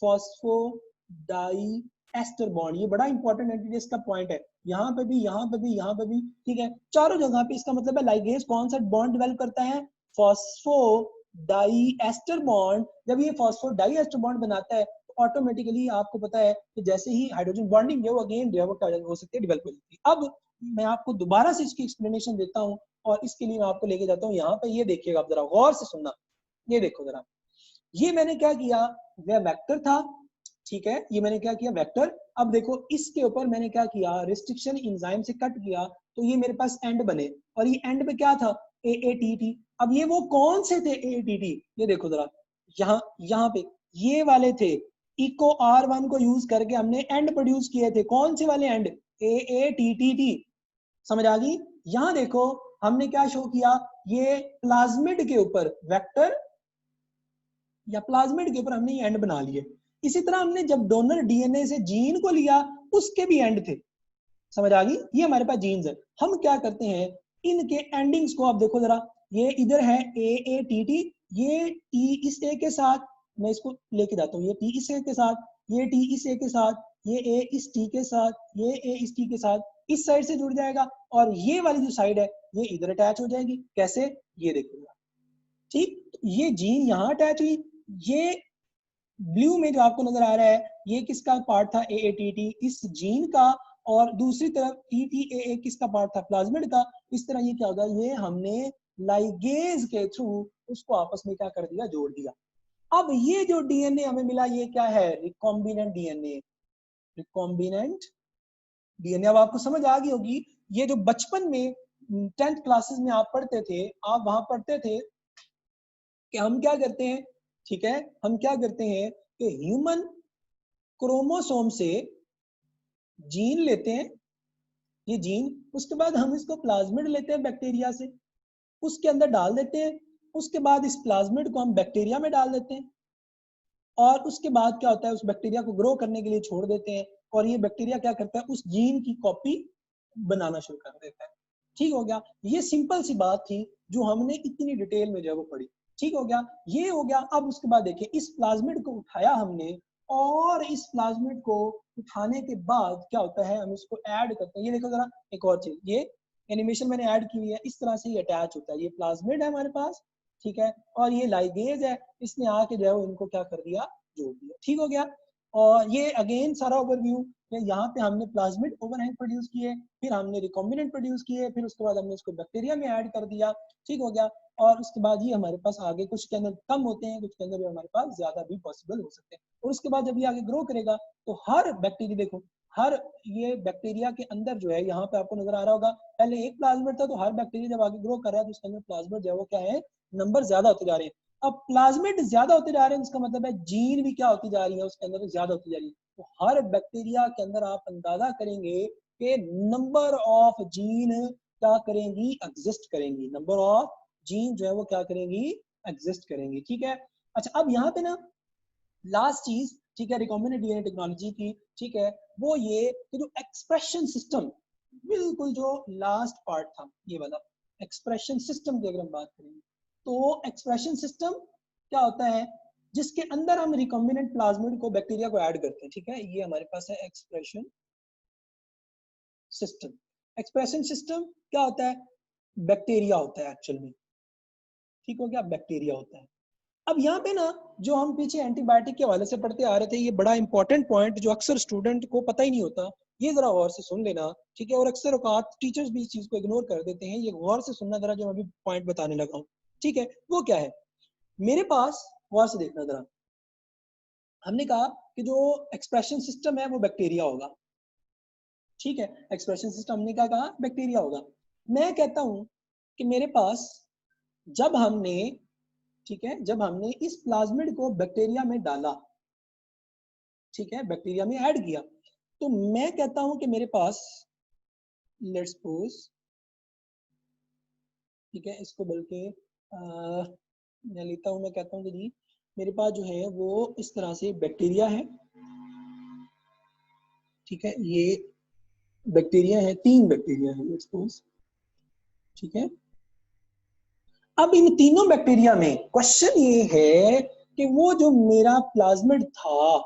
फॉस्फोडाई एस्टर बॉन्ड। ये बड़ा इंपॉर्टेंट एंटिटीज का पॉइंट है, यहाँ पे भी, यहाँ पे भी, यहाँ पे भी, ठीक है, चारों जगह पे। इसका मतलब है लाइगेज कौन सा बॉन्ड डेवलप करता है, फॉस्फोडाई एस्टर बॉन्ड। जब ये फॉस्फोडाई एस्टर बॉन्ड बनाता है तो ऑटोमेटिकली आपको पता है कि जैसे ही हाइड्रोजन बॉन्डिंग है वो अगेन हो सकती है, डेवलप हो सकती है। अब मैं आपको दोबारा से इसकी एक्सप्लेनेशन देता हूँ, और इसके लिए मैं आपको लेके जाता हूँ यहाँ पे। ये देखिएगा आप जरा गौर से सुनना, ये देखो जरा, ये मैंने क्या किया, वह वेक्टर था, ठीक है, ये मैंने क्या किया, वेक्टर। अब देखो इसके ऊपर मैंने क्या किया, रिस्ट्रिक्शन एंजाइम से कट किया, तो ये मेरे पास एंड बने, और ये एंड पे क्या था, AATT। अब ये वो कौन से थे AATT, ये देखो जरा, यहाँ पे ये वाले थे, इको R1 को यूज करके हमने एंड प्रोड्यूस किए थे। कौन से वाले एंड, AATTT। समझ आ गई, यहाँ देखो हमने क्या शो किया, ये प्लाज्मिड के ऊपर वेक्टर या प्लाज्मिड के ऊपर हमने ये एंड बना लिए। इसी तरह हमने जब डोनर डीएनए से जीन को लिया, उसके भी एंड थे। समझ आ गई, ये हमारे पास जीन्स है। हम क्या करते हैं, इनके एंडिंग्स को आप देखो जरा, ये इधर है AATT, ये टी इस ए के साथ, मैं इसको लेके जाता हूँ, ये टी इस ए के साथ, ये टी इस ए के साथ, ये ए इस टी के साथ, ये ए इस टी के साथ, इस साइड से जुड़ जाएगा, और ये वाली जो साइड है ये इधर अटैच हो जाएगी। कैसे, ये देखो, ठीक, ये जीन यहाँ अटैच हुई, ये ब्लू में जो आपको नजर आ रहा है ये किसका पार्ट था, AATT, इस जीन का, और दूसरी तरफ TTAA किसका पार्ट था, प्लाज्मिड का। इस तरह ये क्या होगा, ये हमने लाइगेज के थ्रू उसको आपस में क्या कर दिया, जोड़ दिया। अब ये जो डीएनए हमें मिला ये क्या है, रिकॉम्बिनेंट डीएनए। रिकॉम्बिनेंट डीएनए, अब आपको समझ आ गई होगी, ये जो बचपन में 10th क्लासेस में आप पढ़ते थे, आप वहां पढ़ते थे कि हम क्या करते हैं, ठीक है, हम क्या करते हैं कि ह्यूमन क्रोमोसोम से जीन लेते हैं, ये जीन, उसके बाद हम इसको प्लाज्मिड लेते हैं बैक्टीरिया से, उसके अंदर डाल देते हैं, उसके बाद इस प्लाज्मिड को हम बैक्टीरिया में डाल देते हैं, और उसके बाद क्या होता है, उस बैक्टीरिया को ग्रो करने के लिए छोड़ देते हैं और ये बैक्टीरिया क्या करता है, उस जीन की कॉपी बनाना शुरू कर देता है। ठीक हो गया, ये सिंपल सी बात थी जो हमने इतनी डिटेल में जो है वो पढ़ी। ठीक हो गया, ये हो गया। अब उसके बाद देखिए, इस प्लाज्मिड को उठाया हमने और इस प्लाज्मिड को उठाने के बाद क्या होता है, हम इसको ऐड करते हैं। ये देखो जरा, एक और चीज, ये एनिमेशन मैंने ऐड की हुई है, इस तरह से ये अटैच होता है। ये प्लाज्मिड है हमारे पास, ठीक है, और ये लाइगेज है, इसने आके जो है इनको क्या कर दिया, जोड़ दिया। ठीक हो गया, और ये अगेन सारा ओवरव्यू, यहाँ पे हमने प्लाज्मिड ओवरहैंग प्रोड्यूस किए, फिर हमने रिकॉम्बिनेंट प्रोड्यूस किए, फिर उसके बाद हमने इसको बैक्टीरिया में ऐड कर दिया। ठीक हो गया, और उसके बाद ये हमारे पास आगे कुछ के अंदर कम होते हैं, कुछ के अंदर हमारे पास ज्यादा भी पॉसिबल हो सकते हैं। और उसके बाद जब ये आगे ग्रो करेगा तो हर बैक्टीरिया, देखो हर ये बैक्टीरिया के अंदर जो है, यहाँ पे आपको नजर आ रहा होगा, पहले एक प्लाज्मिड था, तो हर बैक्टीरिया जब आगे ग्रो कर रहा है तो उसके अंदर प्लाज्मिड जो है वो क्या है, नंबर ज्यादा होते जा रहे हैं। अब प्लाज्मिड ज्यादा होते जा रहे हैं, इसका मतलब है जीन भी क्या होती जा रही है, उसके अंदर ज्यादा होती जा रही है। तो हर बैक्टीरिया के अंदर आप अंदाजा करेंगे कि नंबर ऑफ जीन क्या करेंगी, एग्जिस्ट करेंगी। नंबर ऑफ जीन जो है वो क्या करेंगी, एग्जिस्ट करेंगी। ठीक है, अच्छा अब यहाँ पे ना लास्ट चीज, ठीक है, रिकॉम्बिनेंट डीएनए टेक्नोलॉजी की, ठीक है, वो ये कि जो एक्सप्रेशन सिस्टम, बिल्कुल जो लास्ट पार्ट था ये वाला एक्सप्रेशन सिस्टम की अगर हम बात करेंगे, तो एक्सप्रेशन सिस्टम क्या होता है, जिसके अंदर हम रिकॉम्बिनेंट प्लाज्मिड को, बैक्टीरिया को ऐड करते हैं। ठीक है, ये हमारे पास है एक्सप्रेशन सिस्टम। एक्सप्रेशन सिस्टम क्या होता है, बैक्टीरिया होता है एक्चुअल में। ठीक हो गया, बैक्टीरिया होता है। अब यहाँ पे ना, जो हम पीछे एंटीबायोटिक के हवाले से पढ़ते आ रहे थे, ये बड़ा इंपॉर्टेंट पॉइंट जो अक्सर स्टूडेंट को पता ही नहीं होता, ये जरा गौर से सुन लेना। ठीक है, और अक्सर औकात टीचर्स भी इस चीज को इग्नोर कर देते हैं, ये गौर से सुनना जरा, जो मैं अभी पॉइंट बताने लगा हूँ। ठीक है, वो क्या है, मेरे पास गौर से देखना जरा, हमने कहा कि जो एक्सप्रेशन सिस्टम है वो बैक्टीरिया होगा। ठीक है, एक्सप्रेशन सिस्टम हमने क्या कहा, बैक्टीरिया होगा। मैं कहता हूं कि मेरे पास, जब हमने, ठीक है, जब हमने इस प्लाज्मिड को बैक्टीरिया में डाला, ठीक है, बैक्टीरिया में ऐड किया, तो मैं कहता हूं कि मेरे पास, लेट्स सपोज, ठीक है, इसको बल्कि मैं लेता हूं, मैं कहता हूं कि जी मेरे पास जो है वो इस तरह से बैक्टीरिया है। ठीक है, ये बैक्टीरिया है, 3 बैक्टीरिया है लेट्स सपोज। ठीक है, अब इन तीनों बैक्टीरिया में क्वेश्चन ये है कि वो जो मेरा प्लाज्मिड था,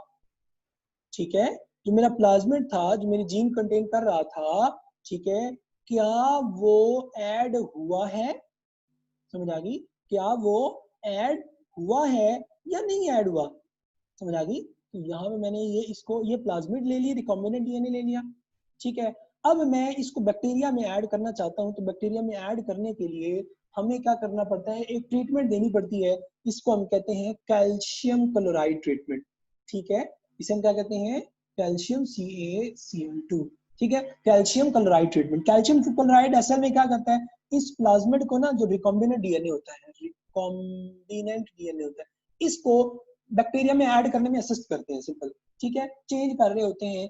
ठीक है, जो मेरा प्लाज्मिड था, जो मेरी जीन कंटेन कर रहा था, ठीक है, क्या वो ऐड हुआ है, समझ आ गई, क्या वो ऐड हुआ है या नहीं ऐड हुआ, समझ आ गई। तो यहाँ पे मैंने ये इसको, ये प्लाज्मिड ले लिया, रिकॉम्बिनेंट डीएनए ले लिया। ठीक है, अब मैं इसको बैक्टीरिया में ऐड करना चाहता हूँ, तो बैक्टीरिया में ऐड करने के लिए हमें क्या करना पड़ता है, एक ट्रीटमेंट देनी पड़ती है, इसको हम कहते हैं कैल्शियम क्लोराइड ट्रीटमेंट। ठीक है, इसे हम क्या कहते हैं, कैल्शियम CaCl2। ठीक है, calcium chloride treatment. Calcium chloride असल में क्या करता है, इस प्लाज्मिड को ना, जो रिकॉम्बिनेंट डीएनए होता है, रिकॉम्बिनेंट डीएनए होता है, इसको बैक्टीरिया में ऐड करने में असिस्ट करते हैं, सिंपल। ठीक है, चेंज कर रहे होते हैं,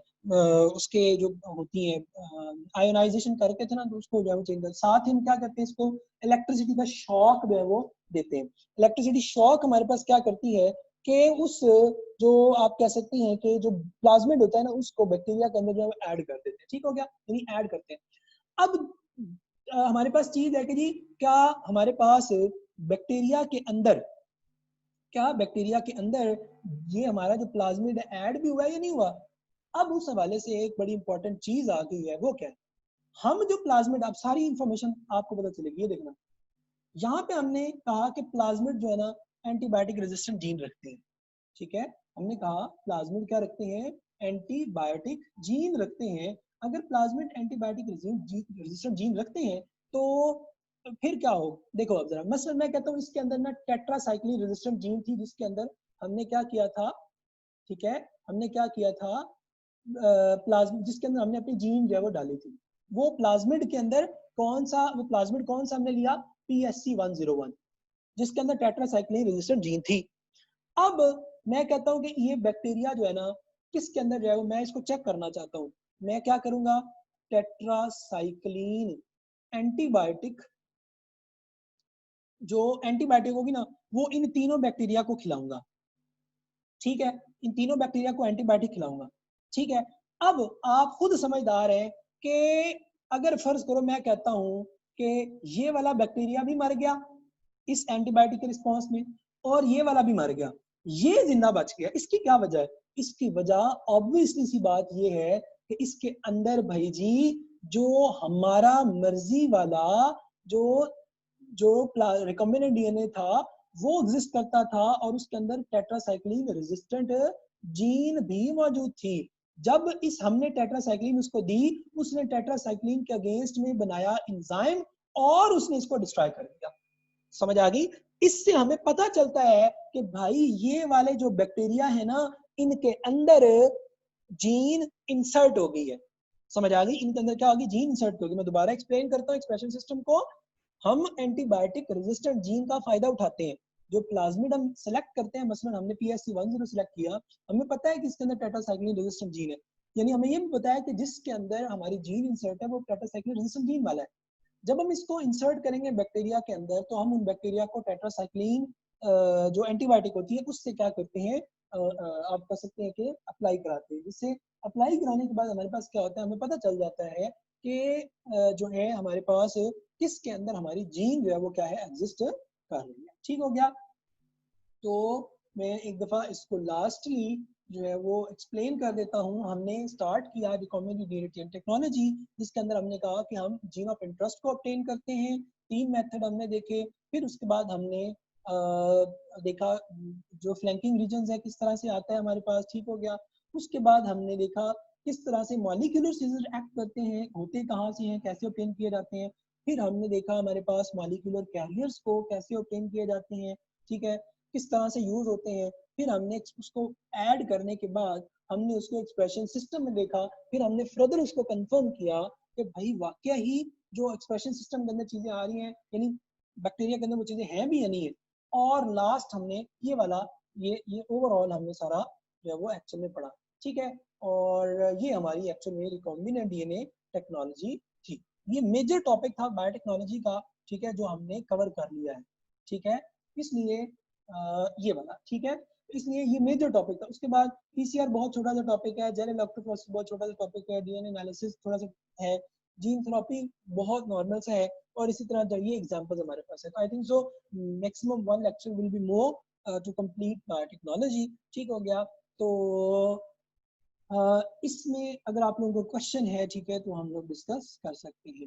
उसके जो होती है आयोनाइजेशन करके थे ना, तो उसको जो है चेंज कर, साथ ही हम क्या करते हैं, इसको इलेक्ट्रिसिटी का शॉक जो है वो देते हैं। इलेक्ट्रिसिटी शॉक हमारे पास क्या करती है कि उस, जो आप कह सकते हैं कि जो प्लाज्मिड होता है ना, उसको बैक्टीरिया के अंदर जो है ऐड कर देते हैं। ठीक हो गया, यानी ऐड करते हैं। अब हमारे पास चीज है कि जी, क्या हमारे पास बैक्टीरिया के अंदर, क्या बैक्टीरिया के अंदर ये हमारा जो प्लाज्मिड ऐड भी हुआ है या नहीं हुआ। अब उस हवाले से एक बड़ी इंपॉर्टेंट चीज आ गई है, वो क्या है, हम जो प्लाज्मिड, अब सारी इंफॉर्मेशन आपको पता चलेगी, ये देखना, यहाँ पे हमने कहा कि प्लाज्मिड जो है ना, एंटीबायोटिक रेजिस्टेंट जीन रखते हैं। ठीक है, हमने कहा प्लाज्मिड क्या रखते हैं, एंटीबायोटिक जीन रखते हैं। अगर प्लाज्मिड एंटीबायोटिक रेजिस्टेंट जीन रखते हैं, तो फिर क्या हो, देखो अब जरा, मसलन मैं कहता हूँ इसके अंदर ना टेट्रासाइक्लिन रेजिस्टेंट जीन थी, जिसके अंदर हमने क्या किया था, ठीक है, हमने क्या किया था, प्लाज्मिड, जिसके अंदर हमने अपनी जीन जो है वो डाली थी, वो प्लाज्मिड के अंदर कौन सा, वो प्लाज्मिड कौन सा हमने लिया, PSC101, जिसके अंदर टेट्रासाइक्लिन रेजिस्टेंट जीन थी। अब मैं कहता हूं कि ये बैक्टीरिया जो है ना, किसके अंदर जो है वो, मैं इसको चेक करना चाहता हूं, मैं क्या करूंगा, टेट्रासाइक्लिन एंटीबायोटिक, जो एंटीबायोटिक होगी ना, वो इन तीनों बैक्टीरिया को खिलाऊंगा। ठीक है, इन तीनों बैक्टीरिया को एंटीबायोटिक खिलाऊंगा, ठीक है। अब आप खुद समझदार हैं कि अगर फर्ज करो मैं कहता हूं कि ये वाला बैक्टीरिया भी मर गया इस एंटीबायोटिक के रिस्पॉन्स में और ये वाला भी मर गया, ये जिंदा बच गया, इसकी क्या वजह है? इसकी वजह ऑब्वियसली सी बात ये है कि इसके अंदर भाई जी जो हमारा मर्जी वाला जो जो रिकॉम्बिनेंट डीएनए था वो एग्जिस्ट करता था और उसके अंदर टेट्रासाइक्लिन रेजिस्टेंट जीन भी मौजूद थी। जब इस हमने टेट्रासाइक्लिन उसको दी, उसने टेट्रासाइक्लिन के अगेंस्ट में बनाया एंजाइम और उसने इसको डिस्ट्रॉय कर दिया। समझ आ गई? इससे हमें पता चलता है कि भाई ये वाले जो बैक्टीरिया है ना, इनके अंदर जीन इंसर्ट हो गई है। समझ आ गई? इनके अंदर क्या होगी? जीन इंसर्ट होगी। मैं दोबारा एक्सप्लेन करता हूँ एक्सप्रेशन सिस्टम को। हम एंटीबायोटिक रेजिस्टेंट जीन का फायदा उठाते हैं। जो प्लाज्मिड हम सेलेक्ट करते हैं, मसलन हमने PSC10 सेलेक्ट किया, हमें पता है कि इसके अंदर टेट्रासाइक्लिन रेजिस्टेंट जीन है, यानी हमें ये भी पता है कि जिसके अंदर हमारी जीन इंसर्ट है वो टेट्रासाइक्लिन रेजिस्टेंट जीन वाला है। जब हम इसको इंसर्ट करेंगे बैक्टीरिया के अंदर तो हम उन बैक्टीरिया को टेट्रासाइक्लिन जो एंटीबायोटिक होती है उससे क्या करते हैं, आप कह सकते हैं कि अप्लाई कराते हैं। जिससे अप्लाई कराने के बाद हमारे पास क्या होता है, हमें पता चल जाता है कि जो है हमारे पास किसके अंदर हमारी जीन जो है वो क्या है, एग्जिस्ट कर रही है। ठीक हो गया? तो मैं एक दफा इसको लास्टली जो है वो एक्सप्लेन कर देता हूँ। हमने स्टार्ट किया रिकॉम्बिनेंट डीएनए चेन टेक्नोलॉजी, जिसके अंदर हमने कहा कि हम जीन ऑफ इंटरेस्ट को ऑब्टेन करते हैं। 3 मेथड हमने देखे। फिर उसके बाद हमने देखा जो फ्लैंकिंग रीजन है किस तरह से आता है हमारे पास। ठीक हो गया? उसके बाद हमने देखा किस तरह से मॉलिक्यूलर सीजर एक्ट करते हैं, होते कहाँ से हैं, कैसे ऑब्टेन किए जाते हैं। फिर हमने देखा हमारे पास मॉलिक्यूलर कैरियर्स को कैसे ऑब्टेन किए जाते हैं, ठीक है, किस तरह से यूज होते हैं। फिर हमने उसको ऐड करने के बाद हमने उसको एक्सप्रेशन सिस्टम में देखा। फिर हमने फर्दर उसको कंफर्म किया कि भाई वाकया ही जो एक्सप्रेशन सिस्टम के अंदर चीजें आ रही हैं, यानी बैक्टीरिया के अंदर वो चीजें हैं भी या नहीं है। और लास्ट हमने ये वाला ये ओवरऑल हमने सारा जो है वो एक्चुअल में पढ़ा। ठीक है? और ये हमारी एक्चुअल में रिकॉम्बिनेंट डीएनए टेक्नोलॉजी थी। ये मेजर टॉपिक था बायोटेक्नोलॉजी का, ठीक है, जो हमने कवर कर लिया है। ठीक है? इसलिए ये वाला, ठीक है, इसलिए ये मेजर टॉपिक था। उसके बाद पीसीआर बहुत छोटा सा टॉपिक है, जेल इलेक्ट्रोफोरेसिस बहुत छोटा सा टॉपिक है, डीएनए एनालिसिस थोड़ा सा है, जीन थेरेपी बहुत नॉर्मल सा है, और इसी तरह ये एग्जांपल्स हमारे पास है। तो I think so maximum 1 lecture will be more to complete biotechnology. ठीक हो गया? तो इसमें अगर आप लोगों को क्वेश्चन है, ठीक है, तो हम लोग डिस्कस कर सकते हैं।